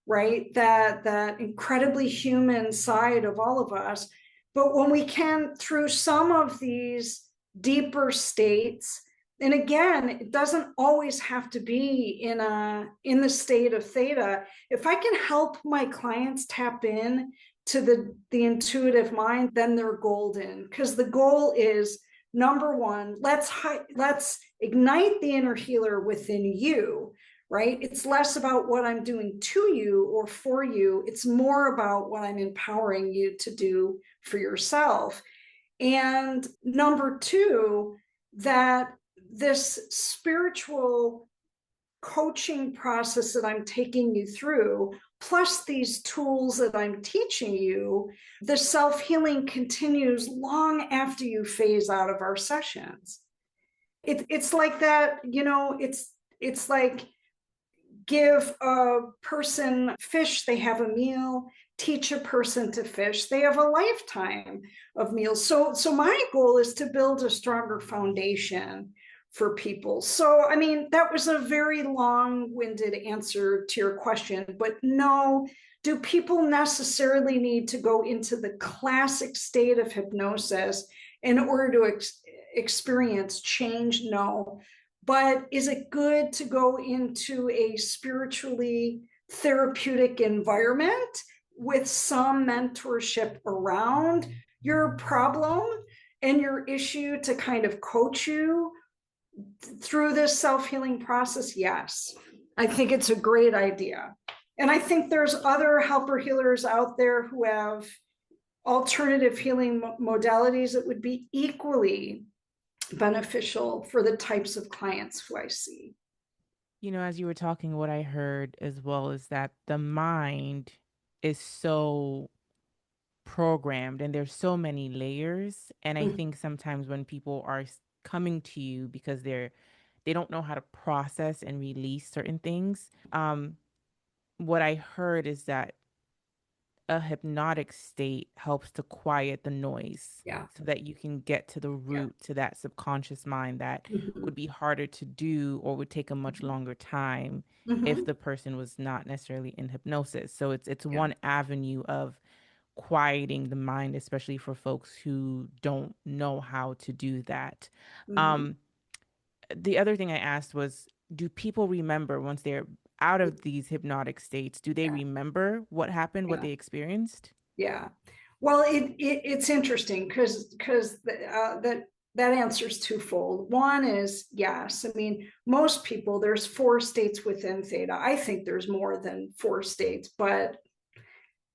right? That incredibly human side of all of us. But when we can, through some of these deeper states, and again, it doesn't always have to be in the state of theta. If I can help my clients tap in to the intuitive mind, then they're golden, because the goal is, number one, let's ignite the inner healer within you, right? It's less about what I'm doing to you or for you. It's more about what I'm empowering you to do for yourself. And number two, that this spiritual coaching process that I'm taking you through, plus these tools that I'm teaching you, the self healing continues long after you phase out of our sessions. It's like that, it's like give a person fish, they have a meal. Teach a person to fish, they have a lifetime of meals. So my goal is to build a stronger foundation for people. So, I mean, that was a very long-winded answer to your question, but no, do people necessarily need to go into the classic state of hypnosis in order to experience change? No. But is it good to go into a spiritually therapeutic environment with some mentorship around your problem and your issue to kind of coach you through this self-healing process? Yes, I think it's a great idea. And I think there's other helper healers out there who have alternative healing modalities that would be equally beneficial for the types of clients who I see. You know, as you were talking, what I heard as well is that the mind is so programmed and there's so many layers. And I think sometimes when people are coming to you because they don't know how to process and release certain things, what I heard is that a hypnotic state helps to quiet the noise Yeah. so that you can get to the root, to that subconscious mind that Mm-hmm. would be harder to do or would take a much longer time if Mm-hmm. the person was not necessarily in hypnosis. So it's Yeah. one avenue of quieting the mind, especially for folks who don't know how to do that. Mm-hmm. Um, the other thing I asked was, do people remember once they're out of these hypnotic states? Do they Yeah. remember what happened, what Yeah. they experienced? Yeah. Well, it's interesting because that answer is twofold. One is yes. I mean, most people, there's 4 states within theta. I think there's more than 4 states, but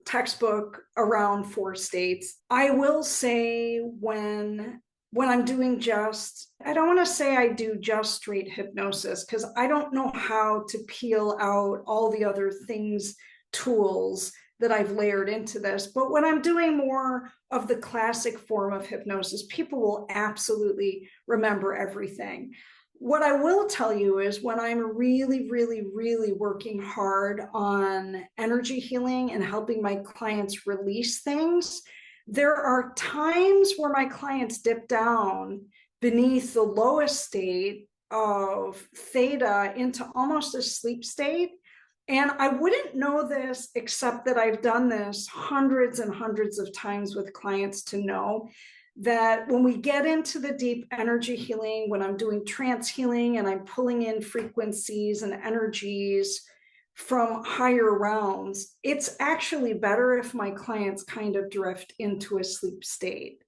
textbook around 4 states. I will say when I'm doing just, I don't want to say I do just straight hypnosis because I don't know how to peel out all the other things, tools that I've layered into this. But when I'm doing more of the classic form of hypnosis, people will absolutely remember everything. What I will tell you is when I'm really, really, really working hard on energy healing and helping my clients release things, there are times where my clients dip down beneath the lowest state of theta into almost a sleep state. And I wouldn't know this except that I've done this hundreds and hundreds of times with clients to know that when we get into the deep energy healing, when I'm doing trance healing and I'm pulling in frequencies and energies from higher realms, it's actually better if my clients kind of drift into a sleep state.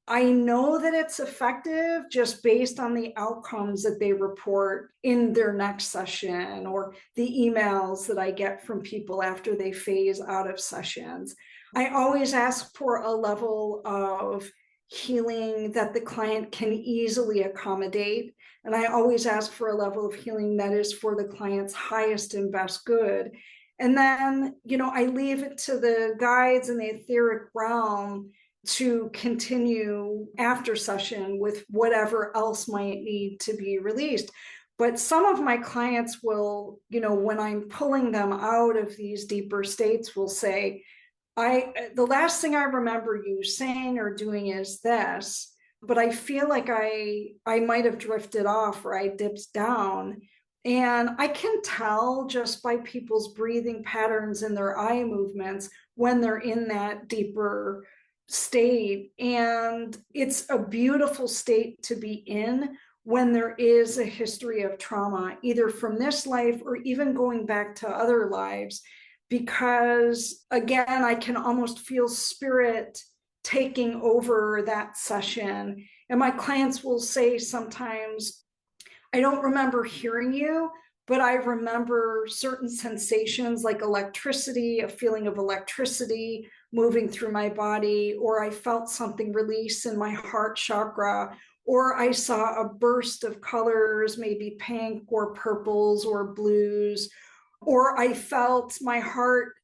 I know that it's effective just based on the outcomes that they report in their next session or the emails that I get from people after they phase out of sessions. I always ask for a level of healing that the client can easily accommodate. And I always ask for a level of healing that is for the client's highest and best good. And then, I leave it to the guides in the etheric realm to continue after session with whatever else might need to be released. But some of my clients will, when I'm pulling them out of these deeper states, will say, the last thing I remember you saying or doing is this, but I feel like I might have drifted off or I dipped down. And I can tell just by people's breathing patterns and their eye movements when they're in that deeper state. And it's a beautiful state to be in when there is a history of trauma, either from this life or even going back to other lives, because again, I can almost feel spirit taking over that session. And my clients will say sometimes, I don't remember hearing you, but I remember certain sensations like electricity, a feeling of electricity moving through my body, or I felt something release in my heart chakra, or I saw a burst of colors, maybe pink or purples or blues, or I felt my heart,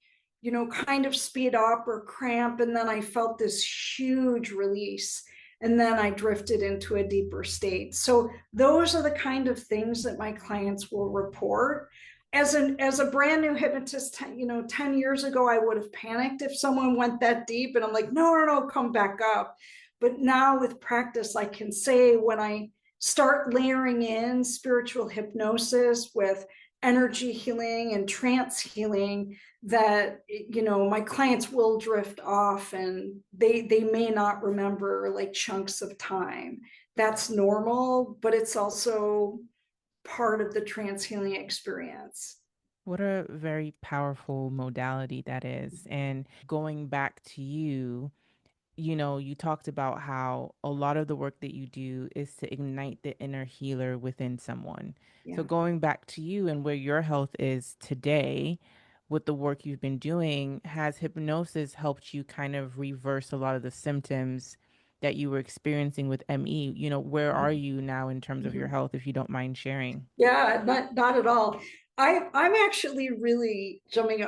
kind of speed up or cramp, and then I felt this huge release. And then I drifted into a deeper state. So those are the kind of things that my clients will report. As a brand new hypnotist, 10 years ago, I would have panicked if someone went that deep. And I'm like, no, come back up. But now with practice, I can say when I start layering in spiritual hypnosis with energy healing and trance healing, that my clients will drift off and they may not remember like chunks of time. That's normal, but it's also part of the trance healing experience. What a very powerful modality that is. And going back to you, you talked about how a lot of the work that you do is to ignite the inner healer within someone. So, Yeah. going back to you and where your health is today with the work you've been doing, has hypnosis helped you kind of reverse a lot of the symptoms that you were experiencing with ME? Where are you now in terms of your Mhm. health, if you don't mind sharing? Yeah, not at all. I'm actually really jumping.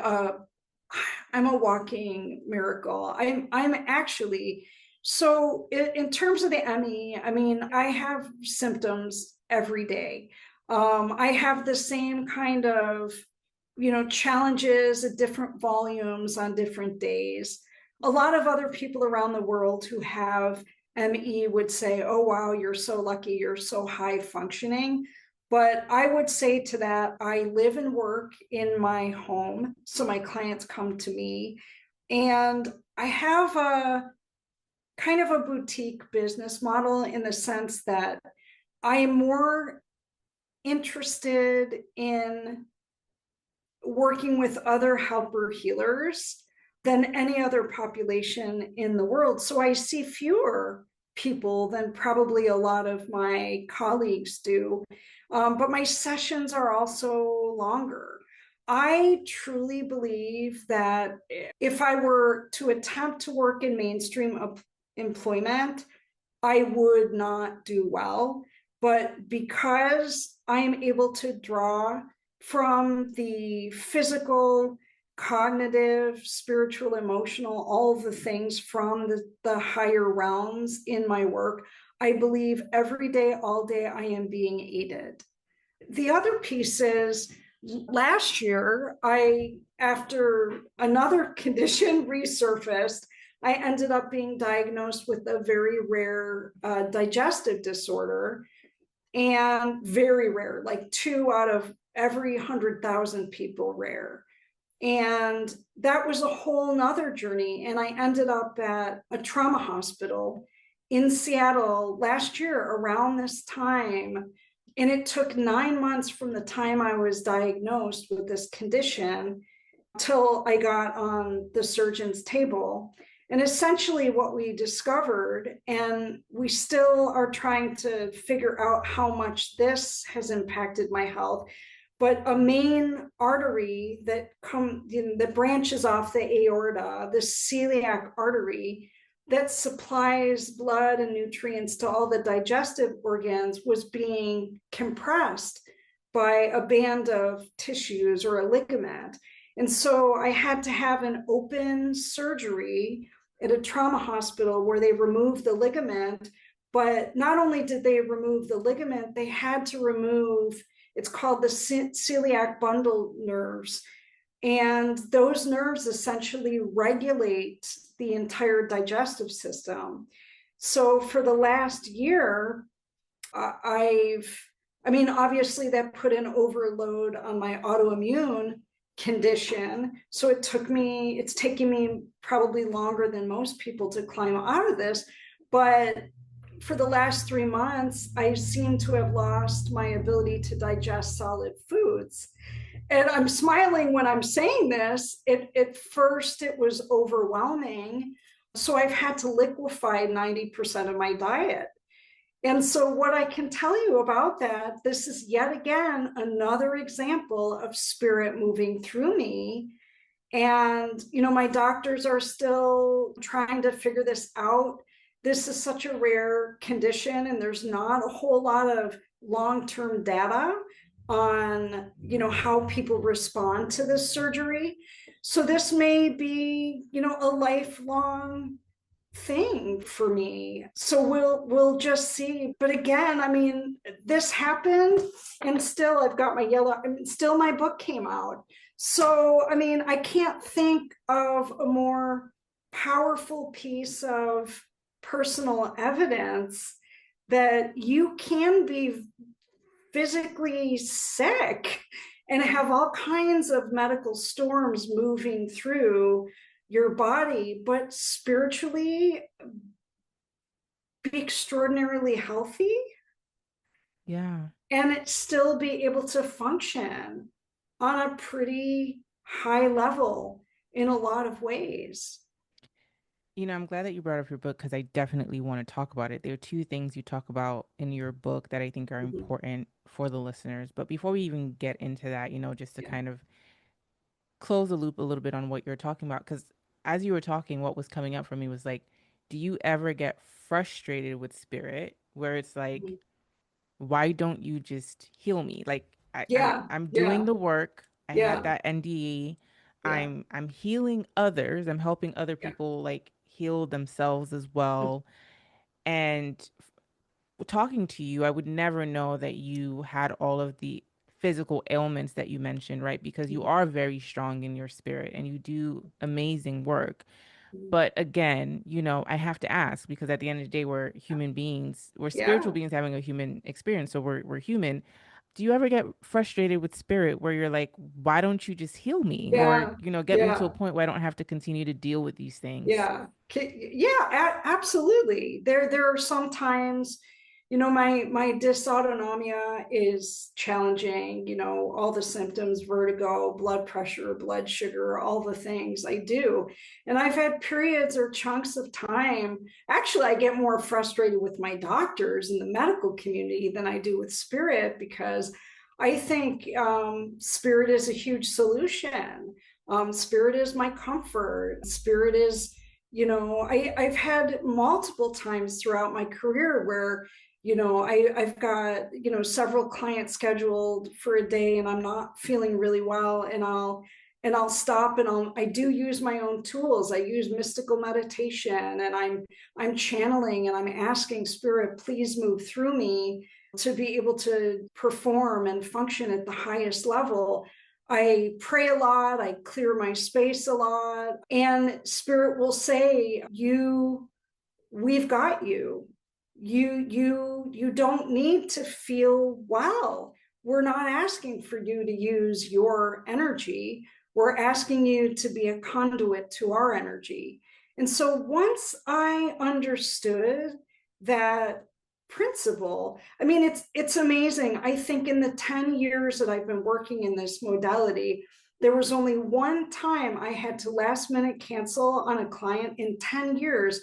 I'm a walking miracle. I'm actually so in terms of the ME. I mean, I have symptoms every day. I have the same kind of challenges at different volumes on different days. A lot of other people around the world who have ME would say, "Oh wow, you're so lucky. You're so high functioning." But I would say to that, I live and work in my home. So my clients come to me. And I have a kind of a boutique business model in the sense that I am more interested in working with other helper healers than any other population in the world. So I see fewer people than probably a lot of my colleagues do. But my sessions are also longer. I truly believe that if I were to attempt to work in mainstream employment, I would not do well. But because I am able to draw from the physical, cognitive, spiritual, emotional, all of the things from the higher realms in my work, I believe every day, all day, I am being aided. The other piece is last year, after another condition resurfaced, I ended up being diagnosed with a very rare digestive disorder, and very rare, like 2 out of every 100,000 people rare. And that was a whole nother journey. And I ended up at a trauma hospital in Seattle last year around this time. And it took 9 months from the time I was diagnosed with this condition till I got on the surgeon's table. And essentially, what we discovered, and we still are trying to figure out how much this has impacted my health, but a main artery that branches off the aorta, the celiac artery that supplies blood and nutrients to all the digestive organs, was being compressed by a band of tissues or a ligament. And so I had to have an open surgery at a trauma hospital where they removed the ligament. But not only did they remove the ligament, they had to remove, it's called the celiac bundle nerves. And those nerves essentially regulate the entire digestive system. So for the last year, I mean, obviously that put an overload on my autoimmune condition. So it's taking me probably longer than most people to climb out of this. But for the last 3 months, I seem to have lost my ability to digest solid foods. And I'm smiling when I'm saying this. At first, it was overwhelming. So I've had to liquefy 90% of my diet. And so, what I can tell you about that, this is yet again another example of spirit moving through me. And, my doctors are still trying to figure this out. This is such a rare condition, and there's not a whole lot of long-term data on, how people respond to this surgery. So this may be, a lifelong thing for me. So we'll just see. But again, I mean, this happened, and still I've got my yellow, I mean, still my book came out. So I mean, I can't think of a more powerful piece of personal evidence that you can be physically sick and have all kinds of medical storms moving through your body, but spiritually be extraordinarily healthy Yeah. and it still be able to function on a pretty high level in a lot of ways. I'm glad that you brought up your book because I definitely want to talk about it. There are two things you talk about in your book that I think are Mhm. important for the listeners. But before we even get into that, just to Yeah. kind of close the loop a little bit on what you're talking about, because as you were talking, what was coming up for me was like, do you ever get frustrated with spirit where it's like, Mhm. why don't you just heal me? Like Yeah. I'm doing Yeah. the work. I have Yeah. that NDE. Yeah. I'm healing others. I'm helping other Yeah. people like heal themselves as well. And talking to you, I would never know that you had all of the physical ailments that you mentioned, right? Because you are very strong in your spirit and you do amazing work. But again, I have to ask because at the end of the day, we're human beings, we're spiritual Yeah. beings having a human experience. So we're human. Do you ever get frustrated with spirit where you're like, why don't you just heal me? Or, Yeah. get me to a Yeah. point where I don't have to continue to deal with these things? Yeah. Yeah, absolutely. There are some times, my dysautonomia is challenging, all the symptoms, vertigo, blood pressure, blood sugar, all the things I do. And I've had periods or chunks of time. Actually, I get more frustrated with my doctors in the medical community than I do with spirit because I think spirit is a huge solution. Spirit is my comfort. Spirit is, I've had multiple times throughout my career where, I've got, several clients scheduled for a day and I'm not feeling really well and I'll stop and I do use my own tools. I use mystical meditation and I'm channeling and I'm asking spirit, please move through me to be able to perform and function at the highest level. I pray a lot, I clear my space a lot, and spirit will say, we've got you. You don't need to feel well. We're not asking for you to use your energy. We're asking you to be a conduit to our energy. And so once I understood that principle, I mean, it's amazing. I think in the 10 years that I've been working in this modality, there was only one time I had to last minute cancel on a client in 10 years.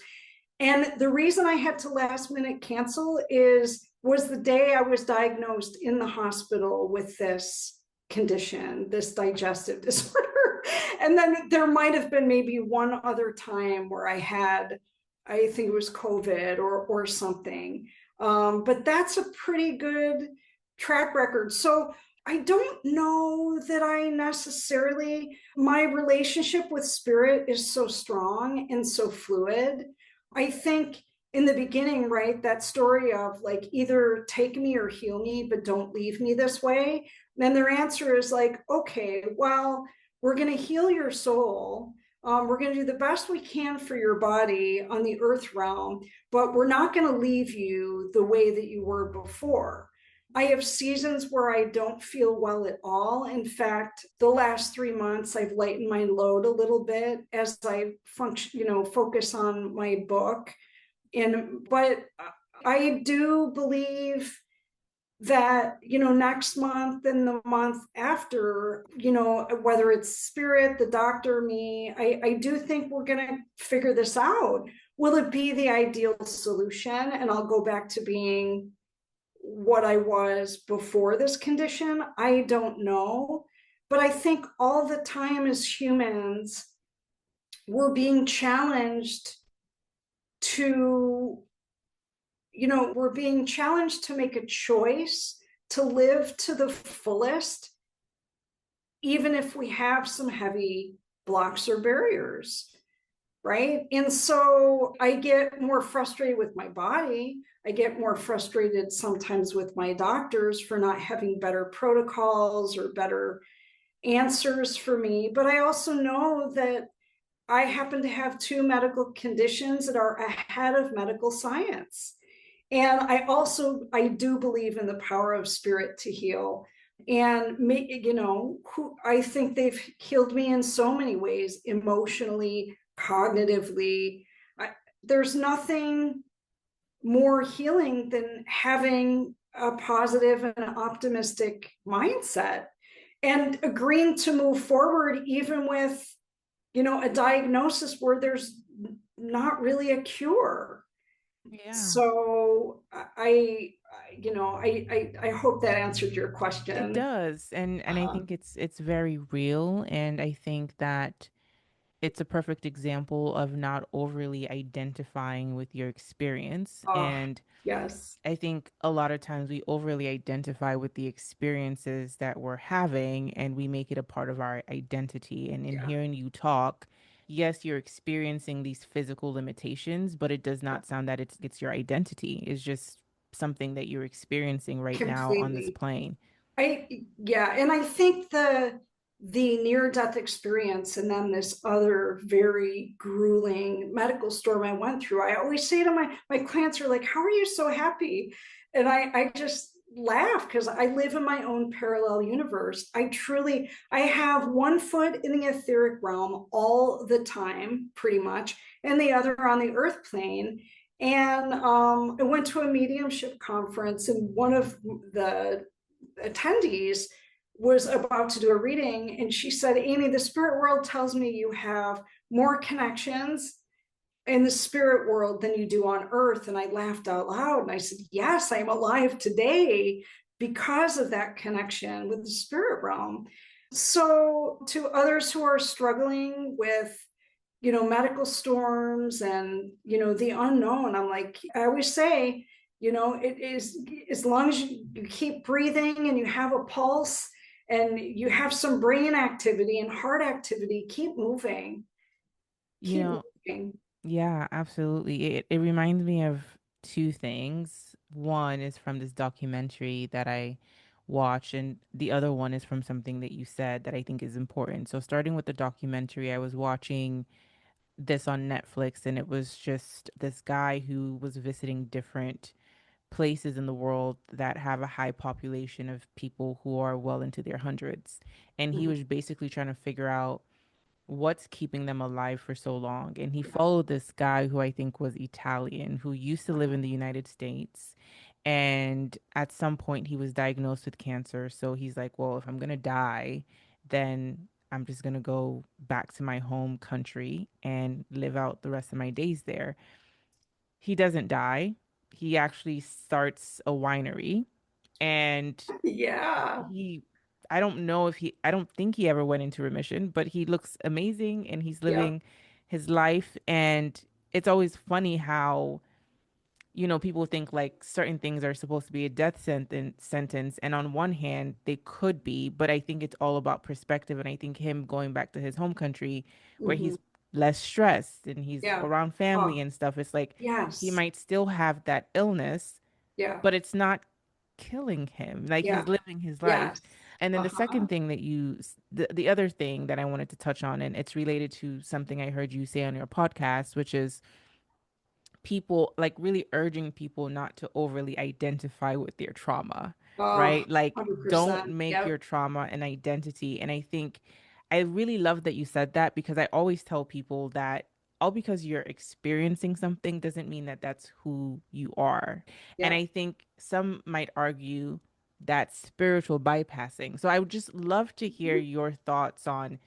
And the reason I had to last minute cancel was the day I was diagnosed in the hospital with this condition, this digestive disorder. And then there might have been maybe one other time where I think it was COVID or something. But that's a pretty good track record. So I don't know that I necessarily, my relationship with spirit is so strong and so fluid. I think in the beginning, right, that story of like either take me or heal me, but don't leave me this way. Then their answer is like, okay, well, we're going to heal your soul. We're going to do the best we can for your body on the earth realm, but we're not going to leave you the way that you were before. I have seasons where I don't feel well at all. In fact, the last 3 months, I've lightened my load a little bit as I function, focus on my book. But I do believe that, next month and the month after, whether it's spirit, the doctor, me, I do think we're going to figure this out. Will it be the ideal solution? And I'll go back to being what I was before this condition? I don't know. But I think all the time as humans, we're being challenged to, we're being challenged to make a choice to live to the fullest, even if we have some heavy blocks or barriers. Right. And so I get more frustrated with my body. I get more frustrated sometimes with my doctors for not having better protocols or better answers for me. But I also know that I happen to have two medical conditions that are ahead of medical science. And I do believe in the power of spirit to heal. And I think they've healed me in so many ways, emotionally, cognitively. There's nothing more healing than having a positive and optimistic mindset and agreeing to move forward, even with, a diagnosis where there's not really a cure. Yeah. So I hope that answered your It question. does. And I Uh, think it's very real, and I think that it's a perfect example of not overly identifying with your experience. oh, And yes. I think a lot of times we overly identify with the experiences that we're having and we make it a part of our identity. And in Yeah, hearing you talk, yes, you're experiencing these physical limitations, but it does yeah, not sound that it's your identity. It's just something that you're experiencing right now on this completely. plane. I Yeah, and I think the near death experience and then this other very grueling medical storm I went through, I always say to my clients are like, how are you so happy? And I just laugh because I live in my own parallel universe. I have one foot in the etheric realm all the time, pretty much, and the other on the earth plane. And I went to a mediumship conference, and one of the attendees was about to do a reading, and she said, Amy, the spirit world tells me you have more connections in the spirit world than you do on earth. And I laughed out loud and I said, yes, I'm alive today because of that connection with the spirit realm. So to others who are struggling with, medical storms and, the unknown, I'm like, I always say, it is, as long as you keep breathing and you have a pulse and you have some brain activity and heart activity, keep moving, You keep know, moving. yeah, absolutely. It reminds me of two things. One is from this documentary that I watched, and the other one is from something that you said that I think is important. So, starting with the documentary, I was watching this on Netflix, and it was just this guy who was visiting different places in the world that have a high population of people who are well into their hundreds. And he Mhm. was basically trying to figure out what's keeping them alive for so long. And he followed this guy who I think was Italian, who used to live in the United States. And at some point, he was diagnosed with cancer. So he's like, well, if I'm going to die, then I'm just going to go back to my home country and live out the rest of my days there. He doesn't die. He actually starts a winery, and Yeah, he I don't think he ever went into remission, but he looks amazing and he's yeah. living his life. And it's always funny how, people think like certain things are supposed to be a death sentence, and on one hand they could be, but I think it's all about perspective. And I think him going back to his home country where Hmm. he's less stressed and he's Yeah. around family Oh, and stuff, it's like he yes. might still have that illness, Yeah. but it's not killing him. Like Yeah. he's living his life. Yes. And then the Uh-huh. second thing that the other thing that I wanted to touch on, and it's related to something I heard you say on your podcast, which is people like really urging people not to overly identify with their trauma, Oh, right? Like, don't 100%. make Yep. your trauma an identity. And I think I really love that you said that, because I always tell people that all because you're experiencing something doesn't mean that that's who you are. And Yep. I think some might argue that spiritual bypassing. So I would just love to hear your thoughts on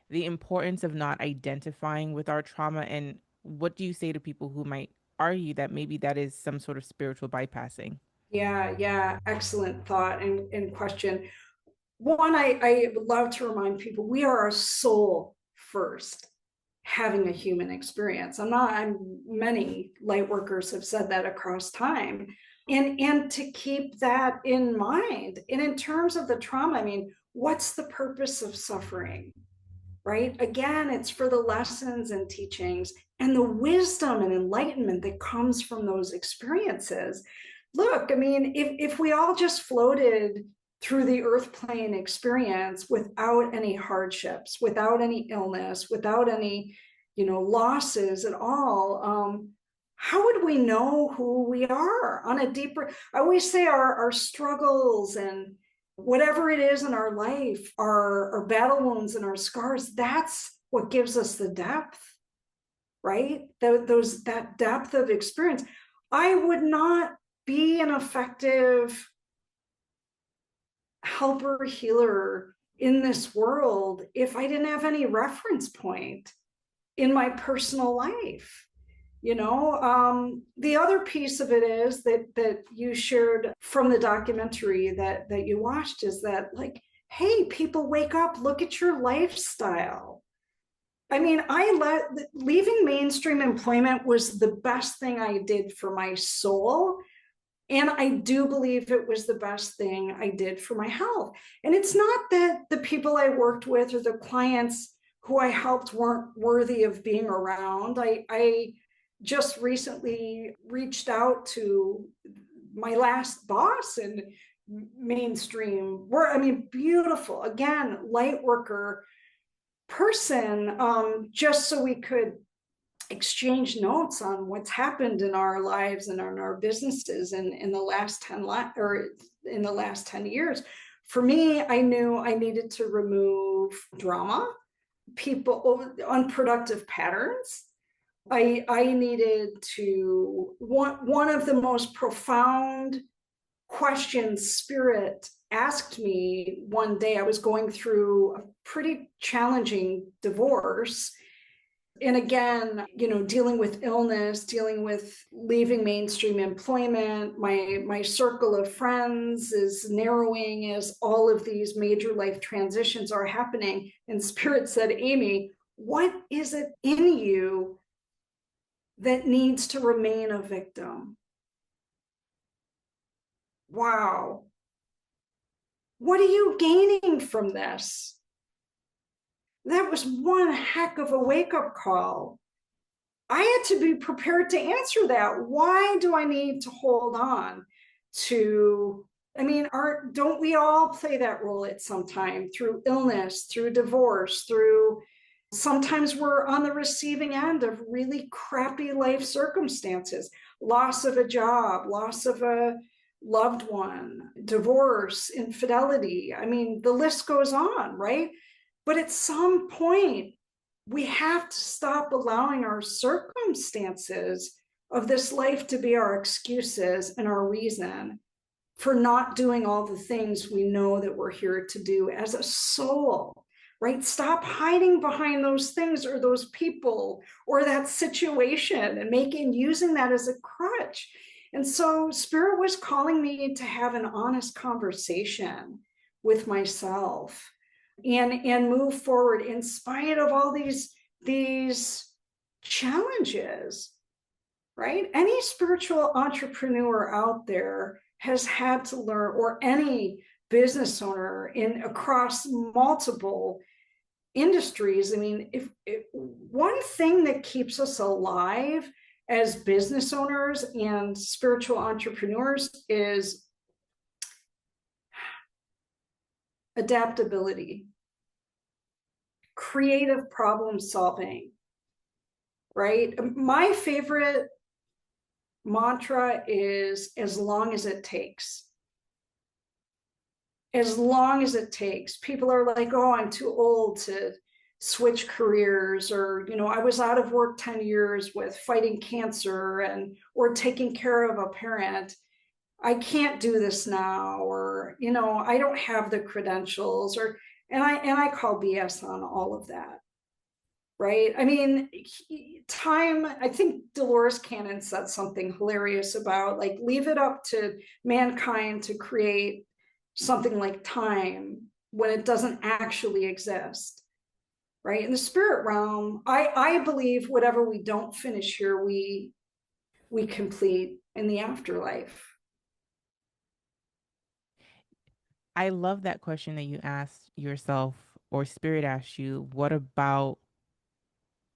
the importance of not identifying with our trauma, and what do you say to people who might argue that maybe that is some sort of spiritual bypassing? Yeah, yeah. Excellent thought and question. One, I would love to remind people we are a soul first, having a human experience. Many light workers have said that across time. And to keep that in mind. And in terms of the trauma, I mean, what's the purpose of suffering? Right? Again, it's for the lessons and teachings and the wisdom and enlightenment that comes from those experiences. Look, I mean, if we all just floated through the earth plane experience without any hardships, without any illness, without any, losses at all, how would we know who we are on a deeper? I always say our struggles and whatever it is in our life, our battle wounds and our scars, that's what gives us the depth, right? That depth of experience. I would not be an effective helper healer in this world if I didn't have any reference point in my personal life. The other piece of it is that you shared from the documentary that you watched is that, like, hey, people, wake up, look at your lifestyle. I mean, leaving mainstream employment was the best thing I did for my soul. And I do believe it was the best thing I did for my health. And it's not that the people I worked with or the clients who I helped weren't worthy of being around. I just recently reached out to my last boss in mainstream, where, I mean, beautiful, again, light worker person, just so we could exchange notes on what's happened in our lives and in our businesses in the last 10 years. For me, I knew I needed to remove drama, people, unproductive patterns. I needed to, one of the most profound questions Spirit asked me one day. I was going through a pretty challenging divorce, and again, dealing with illness, dealing with leaving mainstream employment. My circle of friends is narrowing as all of these major life transitions are happening. And Spirit said, Amy, what is it in you that needs to remain a victim? Wow. What are you gaining from this? That was one heck of a wake-up call. I had to be prepared to answer that. Why do I need to hold on to, I mean, don't we all play that role at some time, through illness, through divorce, through, sometimes we're on the receiving end of really crappy life circumstances, loss of a job, loss of a loved one, divorce, infidelity. I mean, the list goes on, right? But at some point, we have to stop allowing our circumstances of this life to be our excuses and our reason for not doing all the things we know that we're here to do as a soul, right? Stop hiding behind those things or those people or that situation and using that as a crutch. And so Spirit was calling me to have an honest conversation with myself and move forward in spite of all these challenges, right? Any spiritual entrepreneur out there has had to learn, or any business owner in across multiple industries. I mean, if one thing that keeps us alive as business owners and spiritual entrepreneurs is adaptability, creative problem solving, right? My favorite mantra is as long as it takes. As long as it takes. People are like, oh, I'm too old to switch careers, or I was out of work 10 years with fighting cancer and or taking care of a parent. I can't do this now, or I don't have the credentials, or and I call BS on all of that. Right? I mean, time, I think Dolores Cannon said something hilarious about, like, leave it up to mankind to create something like time when it doesn't actually exist. Right? In the spirit realm, I believe whatever we don't finish here, we complete in the afterlife. I love that question that you asked yourself, or Spirit asked you, what about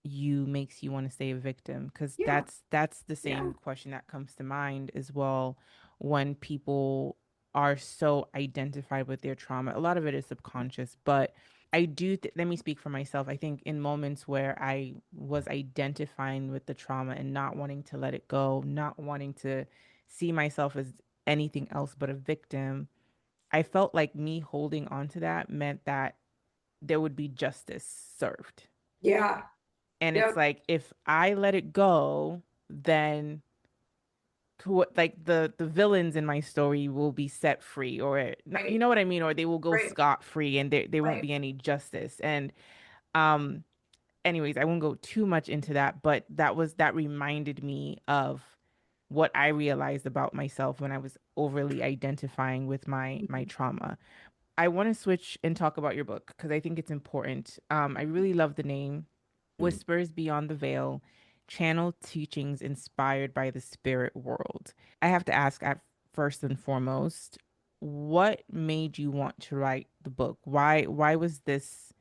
you makes you want to stay a victim? Because Yeah. that's the Yeah. same question that comes to mind as well when people are so identified with their trauma. A lot of it is subconscious, but let me speak for myself. I think in moments where I was identifying with the trauma and not wanting to let it go, not wanting to see myself as anything else but a victim, I felt like me holding on to that meant that there would be justice served. Yeah. And it's Yep. like if I let it go, then like the villains in my story will be set free, or you Right. know what I mean, or they will go Right. scot free, and there won't Right. be any justice. And um anyways, I won't go too much into that, but that reminded me of what I realized about myself when I was overly identifying with my Mhm. trauma. I want to switch and talk about your book because I think it's important. I really love the name, Whispers Beyond the Veil, Channel Teachings Inspired by the Spirit World. I have to ask at first and foremost, what made you want to write the book? Why was this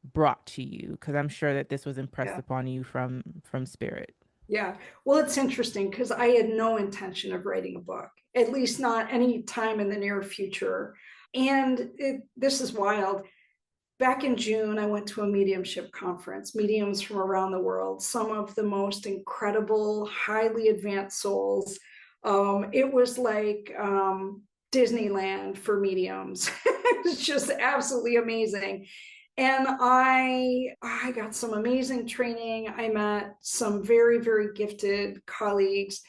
brought to you? Because I'm sure that this was impressed Yeah. upon you from Spirit. Yeah. Well, it's interesting because I had no intention of writing a book, at least not any time in the near future. And this is wild. Back in June, I went to a mediumship conference, mediums from around the world, some of the most incredible, highly advanced souls. It was like Disneyland for mediums. It was just absolutely amazing. And I got some amazing training. I met some very, very gifted colleagues.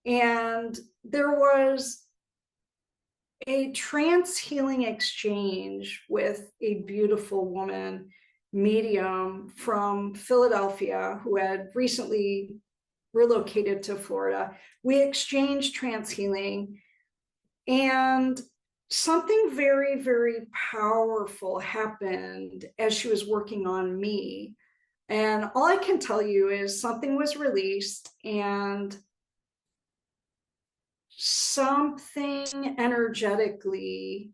And there was a trance healing exchange with a beautiful woman medium from Philadelphia who had recently relocated to Florida. We exchanged trance healing, and something very, very powerful happened as she was working on me. And all I can tell you is something was released, and something energetically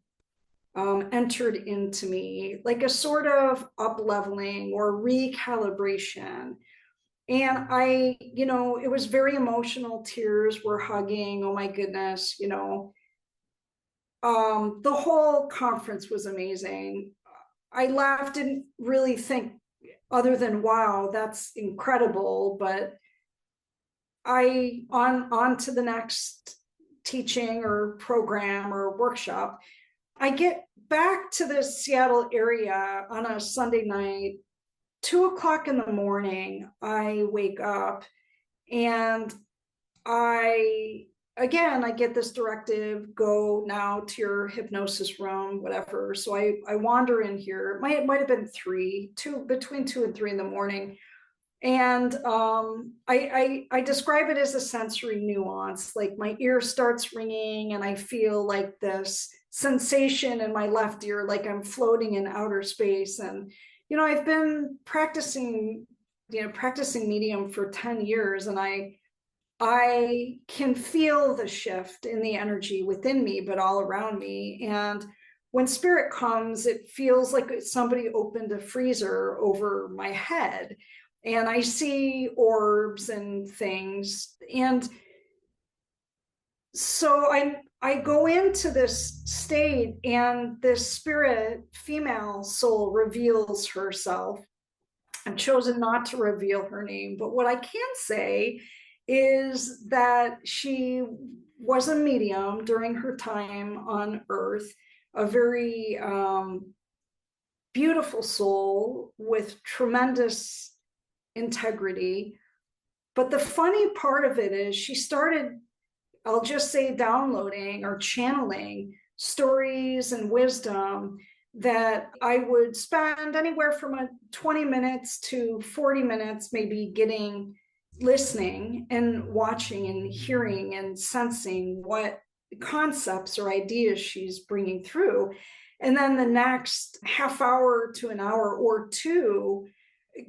entered into me, like a sort of up leveling or recalibration. And it was very emotional. Tears were hugging. Oh my goodness. The whole conference was amazing. I laughed, didn't really think other than, wow, that's incredible. But on to the next teaching or program or workshop. I get back to the Seattle area on a Sunday night, 2 o'clock in the morning. I wake up, and I I get this directive, go now to your hypnosis room, whatever. So I wander in here. It might have been between 2 and 3 in the morning. And I describe it as a sensory nuance. Like my ear starts ringing, and I feel like this sensation in my left ear, like I'm floating in outer space. And I've been practicing medium for 10 years, and I can feel the shift in the energy within me, but all around me. And when spirit comes, it feels like somebody opened a freezer over my head, and I see orbs and things. And so I go into this state, and this spirit female soul reveals herself. I've chosen not to reveal her name, but what I can say is that she was a medium during her time on Earth, a very beautiful soul with tremendous integrity. But the funny part of it is she started, I'll just say, downloading or channeling stories and wisdom that I would spend anywhere from 20 minutes to 40 minutes, maybe listening and watching and hearing and sensing what concepts or ideas she's bringing through. And then the next half hour to an hour or two,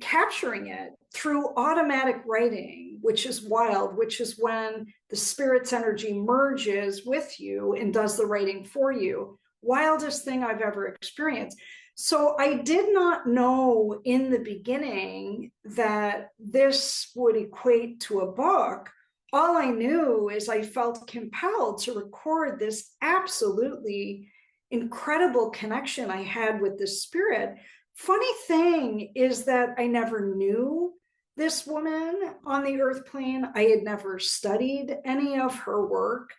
capturing it through automatic writing, which is wild, which is when the spirit's energy merges with you and does the writing for you. Wildest thing I've ever experienced. So I did not know in the beginning that this would equate to a book. All I knew is I felt compelled to record this absolutely incredible connection I had with the spirit Funny thing is that I never knew this woman on the earth plane. I had never studied any of her work.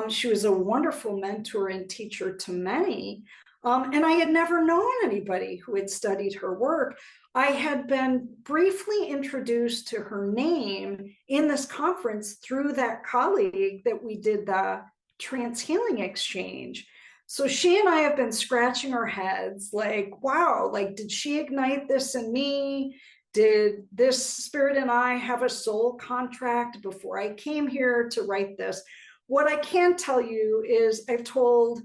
She was a wonderful mentor and teacher to many. And I had never known anybody who had studied her work. I had been briefly introduced to her name in this conference through that colleague that we did the trance healing exchange. So she and I have been scratching our heads like, wow, like, did she ignite this in me? Did this spirit and I have a soul contract before I came here to write this? What I can tell you is I've told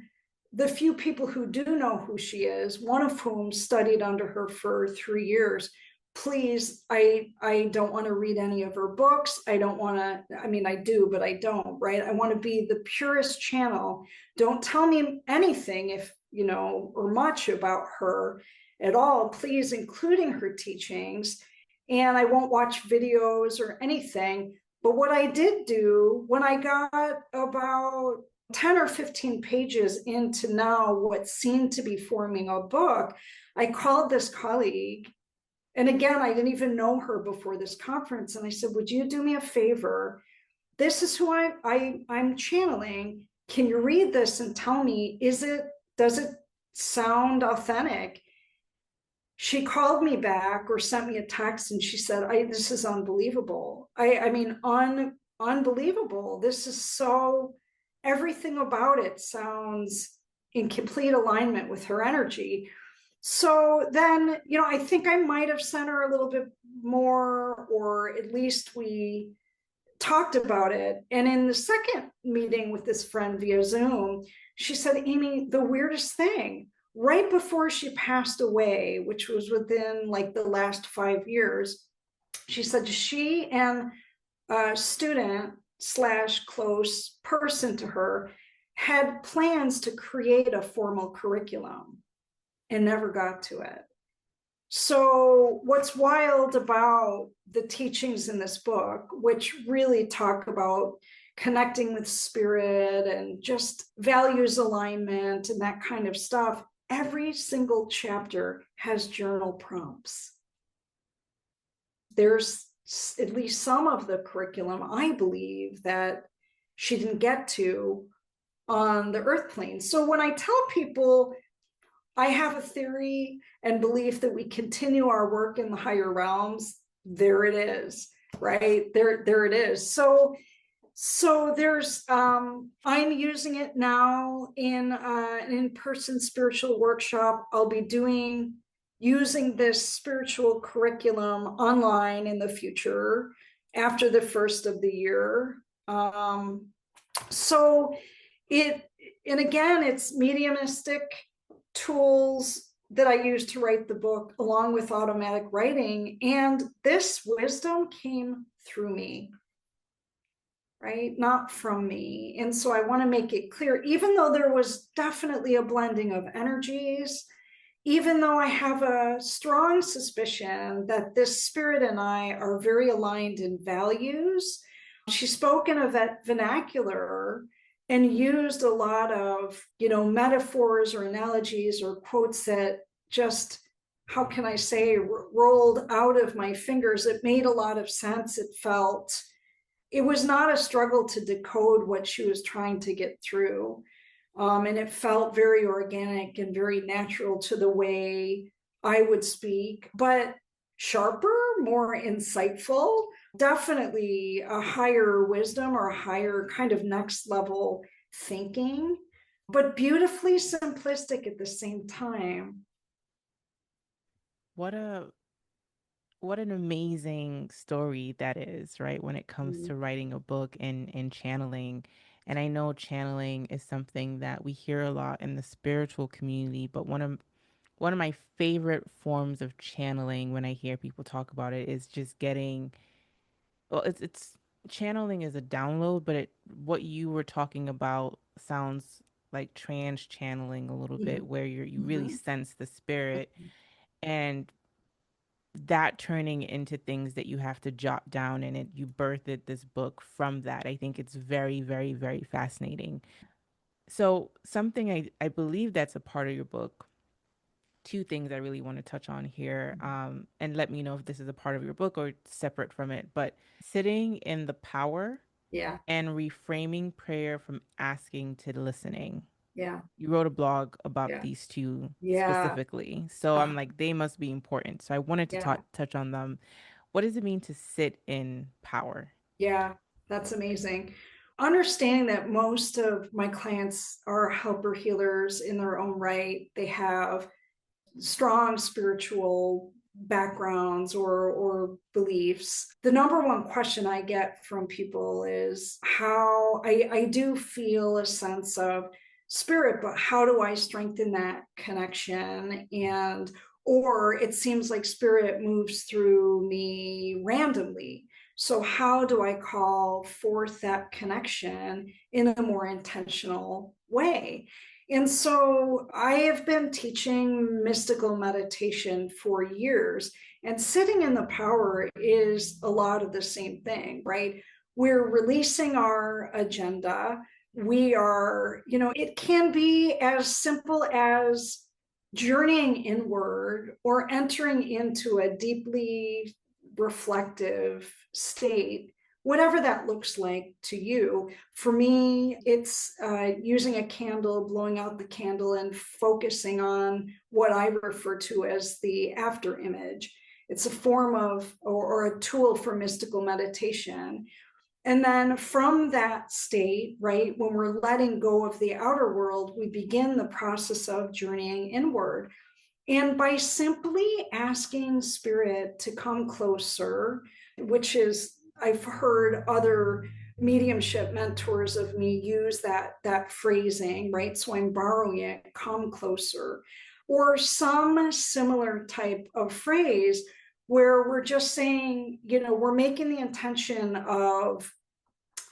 the few people who do know who she is, one of whom studied under her for 3 years, please, I don't want to read any of her books. I don't want to, I mean, I do, but I don't, right? I want to be the purest channel. Don't tell me anything if, or much about her at all, please, including her teachings. And I won't watch videos or anything. But what I did do when I got about 10 or 15 pages into now what seemed to be forming a book, I called this colleague. And again, I didn't even know her before this conference. And I said, would you do me a favor? This is who I'm channeling. Can you read this and tell me, does it sound authentic? She called me back or sent me a text and she said, this is unbelievable. I mean, unbelievable. This is so, everything about it sounds in complete alignment with her energy. So then, I think I might have sent her a little bit more, or at least we talked about it. And in the second meeting with this friend via Zoom, she said, Amy, the weirdest thing, right before she passed away, which was within like the last 5 years, she said she and a student slash close person to her had plans to create a formal curriculum and never got to it. So what's wild about the teachings in this book, which really talk about connecting with spirit and just values alignment and that kind of stuff, every single chapter has journal prompts. There's at least some of the curriculum, I believe, that she didn't get to on the earth plane. So when I tell people I have a theory and belief that we continue our work in the higher realms, there it is, right? There it is. So there's I'm using it now in an in-person spiritual workshop. I'll be using this spiritual curriculum online in the future after the first of the year. So it, and again, it's mediumistic tools that I use to write the book along with automatic writing. And this wisdom came through me, right? Not from me. And so I want to make it clear, even though there was definitely a blending of energies, even though I have a strong suspicion that this spirit and I are very aligned in values, she spoke in a vernacular and used a lot of, metaphors or analogies or quotes that just, how can I say, rolled out of my fingers. It made a lot of sense. It was not a struggle to decode what she was trying to get through. And it felt very organic and very natural to the way I would speak, but sharper, more insightful, definitely a higher wisdom or a higher kind of next level thinking, but beautifully simplistic at the same time. What a what an amazing story that is, right? When it comes Mm-hmm. to writing a book and channeling. And I know channeling is something that we hear a lot in the spiritual community, but one of my favorite forms of channeling when I hear people talk about it is just getting, well, it's channeling is a download, but what you were talking about sounds like trance channeling a little Mm-hmm. bit, where you really Mm-hmm. sense the spirit, and that turning into things that you have to jot down, and you birthed this book from that. I think it's very, very, very fascinating. So something I believe that's a part of your book two things I really want to touch on here, and let me know if this is a part of your book or separate from it. But sitting in the power Yeah. and reframing prayer from asking to listening. Yeah. You wrote a blog about Yeah. these two Yeah. specifically. So Uh, I'm like, they must be important. So I wanted to yeah. touch on them. What does it mean to sit in power? Yeah. That's amazing. Understanding that most of my clients are helper healers in their own right. They have strong spiritual backgrounds or beliefs. The number one question I get from people is how I do feel a sense of spirit, but how do I strengthen that connection? And or it seems like spirit moves through me randomly. So how do I call forth that connection in a more intentional way? And so I have been teaching mystical meditation for years, and sitting in the power is a lot of the same thing, right? We're releasing our agenda. We are, it can be as simple as journeying inward or entering into a deeply reflective state, whatever that looks like to you. For me, it's using a candle, blowing out the candle, and focusing on what I refer to as the after image. It's a form of, or a tool for mystical meditation. And then from that state, right, when we're letting go of the outer world, we begin the process of journeying inward. And by simply asking spirit to come closer, which is, I've heard other mediumship mentors of me use that phrasing, right? So I'm borrowing it, come closer, or some similar type of phrase where we're just saying, we're making the intention of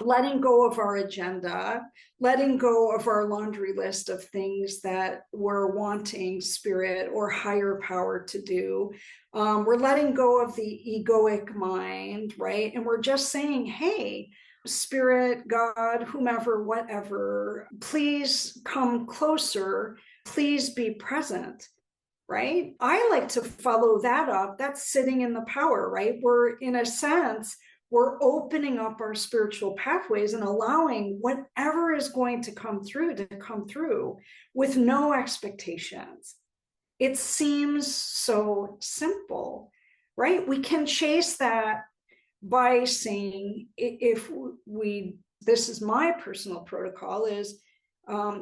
letting go of our agenda, letting go of our laundry list of things that we're wanting spirit or higher power to do. We're letting go of the egoic mind, right? And we're just saying, hey, spirit, God, whomever, whatever, please come closer. Please be present. Right? I like to follow that up. That's sitting in the power, right? We're, in a sense, we're opening up our spiritual pathways and allowing whatever is going to come through with no expectations. It seems so simple, right? We can chase that by saying, if we, this is my personal protocol, is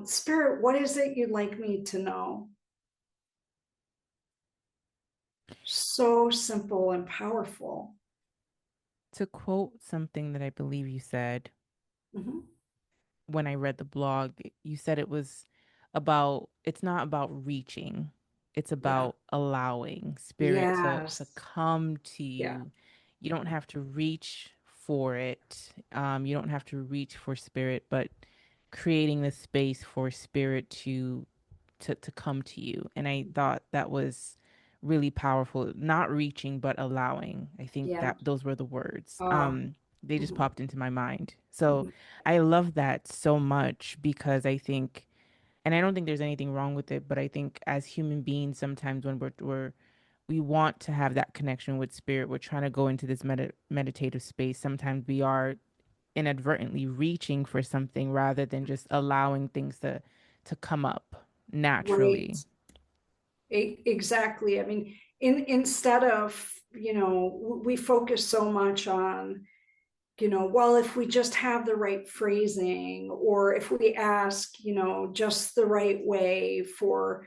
spirit, what is it you'd like me to know? So simple and powerful. To quote something that I believe you said Mhm. when I read the blog, you said it's not about reaching, it's Yeah. about allowing spirit to Yes. come to Yeah. you. You don't have to reach for it. You don't have to reach for spirit, but creating the space for spirit to come to you. And I thought that was really powerful. Not reaching, but allowing. I think Yeah. that those were the words. Uh, They just mhm. popped into my mind. So Mhm. I love that so much because I think, and I don't think there's anything wrong with it, but I think as human beings, sometimes when we want to have that connection with spirit, we're trying to go into this meditative space. Sometimes we are inadvertently reaching for something rather than just allowing things to come up Right. naturally. Exactly. I mean, instead of, we focus so much on, well, if we just have the right phrasing, or if we ask, just the right way for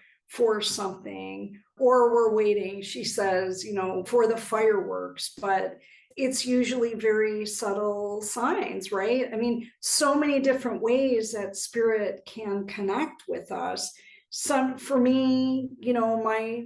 something, or we're waiting, she says, for the fireworks, but it's usually very subtle signs, right? I mean, so many different ways that spirit can connect with us. Some, for me,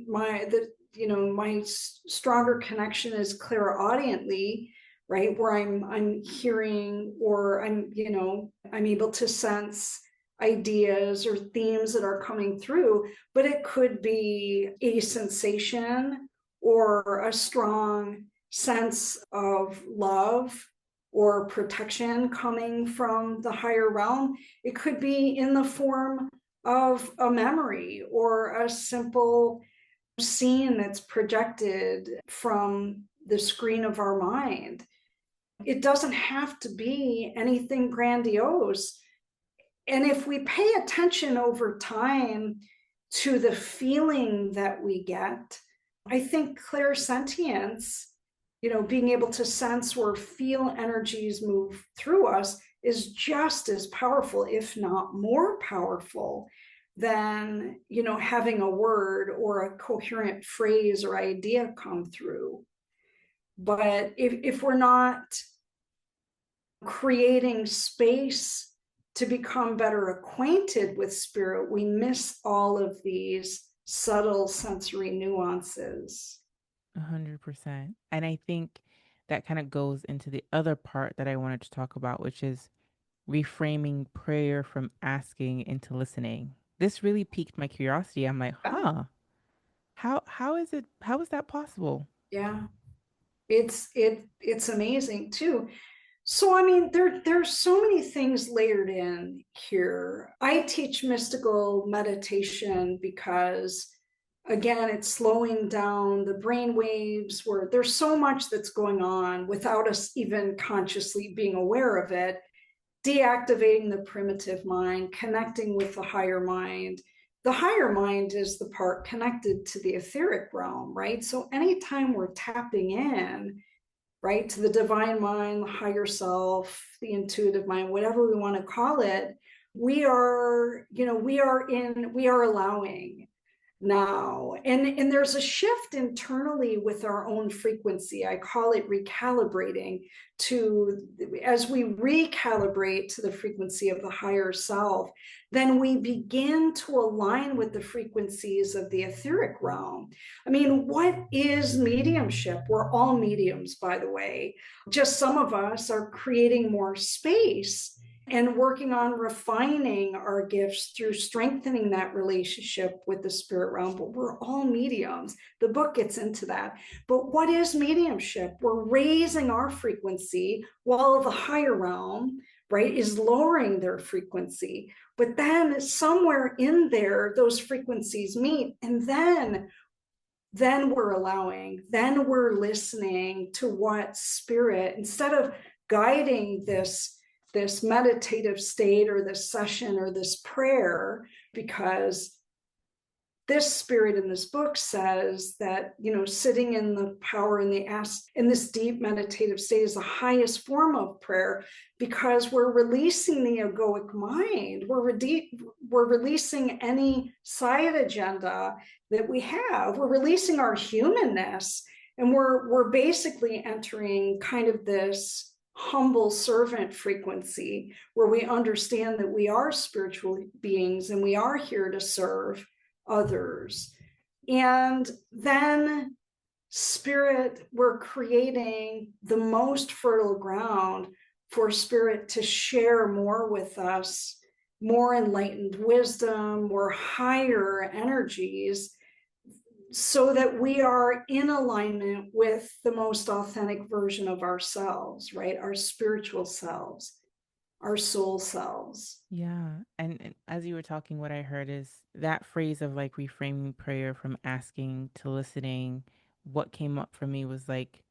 my stronger connection is clairaudiently, right, where I'm hearing, or I'm able to sense ideas or themes that are coming through. But it could be a sensation or a strong sense of love or protection coming from the higher realm. It could be in the form of a memory or a simple scene that's projected from the screen of our mind. It doesn't have to be anything grandiose. And if we pay attention over time to the feeling that we get, I think clairsentience, being able to sense or feel energies move through us, is just as powerful, if not more powerful, than, having a word or a coherent phrase or idea come through. But if we're not creating space to become better acquainted with spirit, we miss all of these subtle sensory nuances. 100%. And I think that kind of goes into the other part that I wanted to talk about, which is reframing prayer from asking into listening. This really piqued my curiosity. I'm like, Yeah. how is that possible? Yeah. It's amazing too. So I mean, there's so many things layered in here. I teach mystical meditation because, again, it's slowing down the brain waves, where there's so much that's going on without us even consciously being aware of it, deactivating the primitive mind, connecting with the higher mind. The higher mind is the part connected to the etheric realm, right? So anytime we're tapping in, right, to the divine mind, the higher self, the intuitive mind, whatever we want to call it, we are allowing now. And there's a shift internally with our own frequency. I call it recalibrating, to as we recalibrate to the frequency of the higher self, then we begin to align with the frequencies of the etheric realm. I mean, what is mediumship? We're all mediums, by the way. Just some of us are creating more space and working on refining our gifts through strengthening that relationship with the spirit realm. But we're all mediums. The book gets into that. But what is mediumship? We're raising our frequency while the higher realm, right, is lowering their frequency. But then somewhere in there, those frequencies meet. And then we're allowing, then we're listening to what spirit, instead of guiding this meditative state or this session or this prayer, because this spirit in this book says that, sitting in the power and the ask in this deep meditative state is the highest form of prayer, because we're releasing the egoic mind. We're releasing any side agenda that we have. We're releasing our humanness, and we're basically entering kind of this humble servant frequency, where we understand that we are spiritual beings and we are here to serve others. And then spirit, we're creating the most fertile ground for spirit to share more with us, more enlightened wisdom, more higher energies, so that we are in alignment with the most authentic version of ourselves, right? Our spiritual selves, our soul selves. Yeah. And as you were talking, what I heard is that phrase of like reframing prayer from asking to listening. What came up for me was like,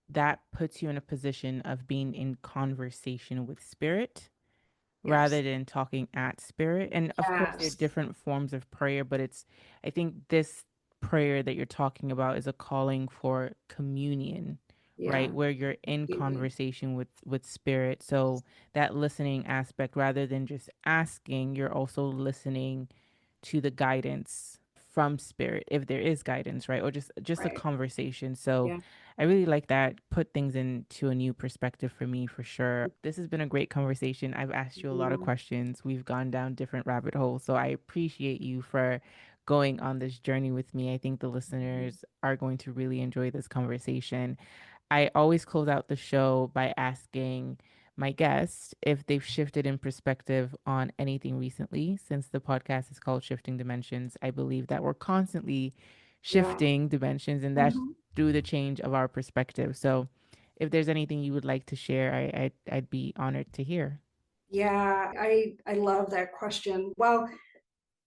that puts you in a position of being in conversation with spirit rather Yes. than talking at spirit. And of course, there are Yes. different forms of prayer, but I think this prayer that you're talking about is a calling for communion, right? Yeah. Where you're in Completely. conversation with spirit. So that listening aspect, rather than just asking, you're also listening to the guidance from spirit, if there is guidance, right? Or just a Right. conversation. So Yeah. I really like that, put things into a new perspective for me, for sure. This has been a great conversation. I've asked you a lot of Yeah. questions. We've gone down different rabbit holes. So I appreciate you for going on this journey with me. I think the listeners are going to really enjoy this conversation. I always close out the show by asking my guests if they've shifted in perspective on anything recently. Since the podcast is called Shifting Dimensions, I believe that we're constantly Yeah. shifting dimensions, and that's Mhm. through the change of our perspective. So, if there's anything you would like to share, I'd be honored to hear. Yeah. I love that question. Well,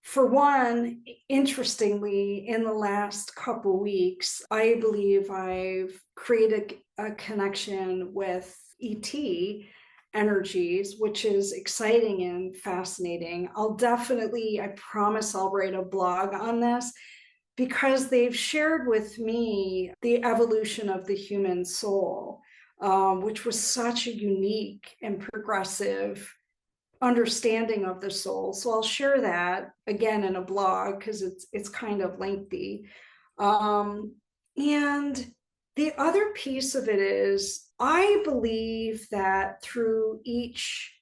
For one, interestingly, in the last couple weeks, I believe I've created a connection with ET energies, which is exciting and fascinating. I promise I'll write a blog on this because they've shared with me the evolution of the human soul, which was such a unique and progressive understanding of the soul. So I'll share that again in a blog because it's kind of lengthy. And the other piece of it is I believe that through each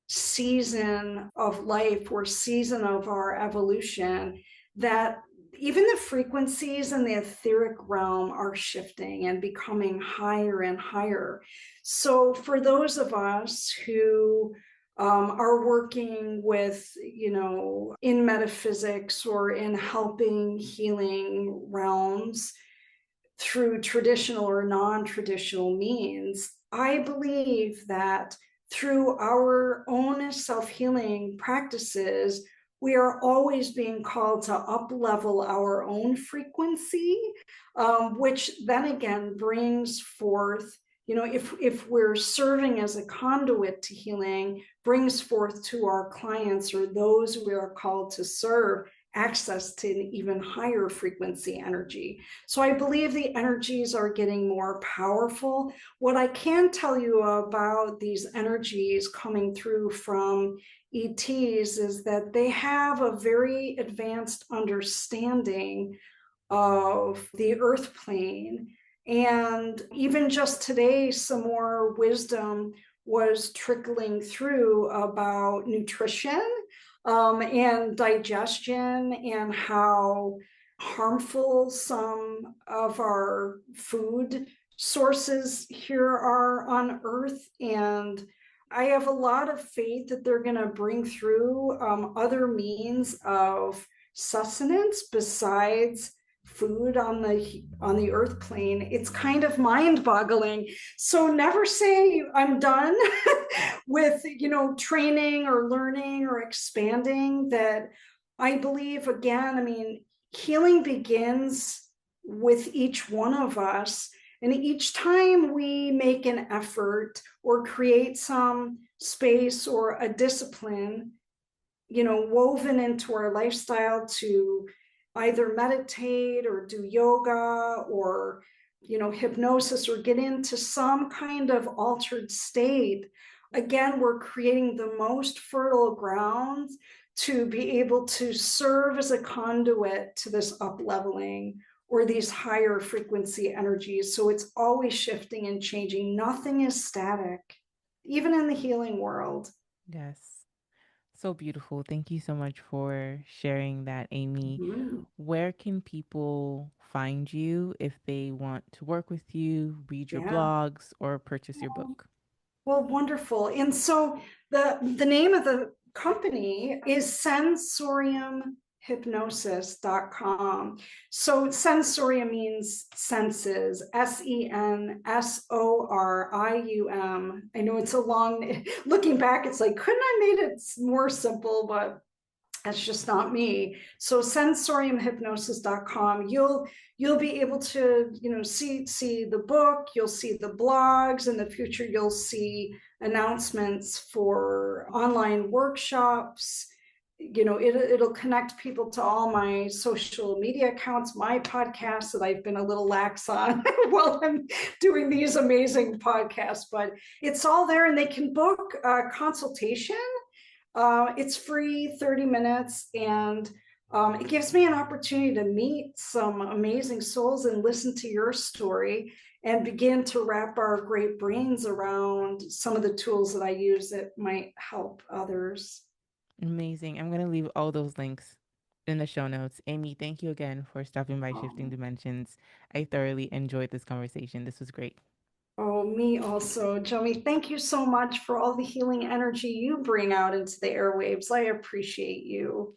season of life or season of our evolution, that even the frequencies in the etheric realm are shifting and becoming higher and higher. So for those of us who are working with, in metaphysics or in helping healing realms through traditional or non-traditional means, I believe that through our own self-healing practices, we are always being called to up level our own frequency, which then again brings forth, if we're serving as a conduit to healing, brings forth to our clients or those we are called to serve access to an even higher frequency energy. So I believe the energies are getting more powerful. What I can tell you about these energies coming through from ETs is that they have a very advanced understanding of the earth plane. And even just today, some more wisdom was trickling through about nutrition and digestion and how harmful some of our food sources here are on earth. And I have a lot of faith that they're going to bring through other means of sustenance besides food on the earth plane. It's kind of mind-boggling. So never say I'm done with training or learning or expanding. That I believe, again, healing begins with each one of us. And each time we make an effort or create some space or a discipline, woven into our lifestyle to either meditate or do yoga or, hypnosis or get into some kind of altered state, again, we're creating the most fertile ground to be able to serve as a conduit to this up leveling or these higher frequency energies. So it's always shifting and changing. Nothing is static, even in the healing world. Yes. So beautiful. Thank you so much for sharing that, Amy. Mm-hmm. Where can people find you if they want to work with you, read your Yeah. blogs, or purchase your book? Well, wonderful. And so the name of the company is sensoriumhypnosis.com. So sensorium means senses, Sensorium. I know it's a long, looking back, it's like, couldn't I made it more simple, but that's just not me. So sensoriumhypnosis.com, you'll be able to, see the book, you'll see the blogs. In the future, you'll see announcements for online workshops. It'll connect people to all my social media accounts, my podcast that I've been a little lax on while I'm doing these amazing podcasts, but it's all there, and they can book a consultation. It's free, 30 minutes, and it gives me an opportunity to meet some amazing souls and listen to your story and begin to wrap our great brains around some of the tools that I use that might help others. Amazing. I'm going to leave all those links in the show notes. Amy, thank you again for stopping by Shifting Um, Dimensions. I thoroughly enjoyed this conversation. This was great. oh, me also. Jomi, thank you so much for all the healing energy you bring out into the airwaves. I appreciate you.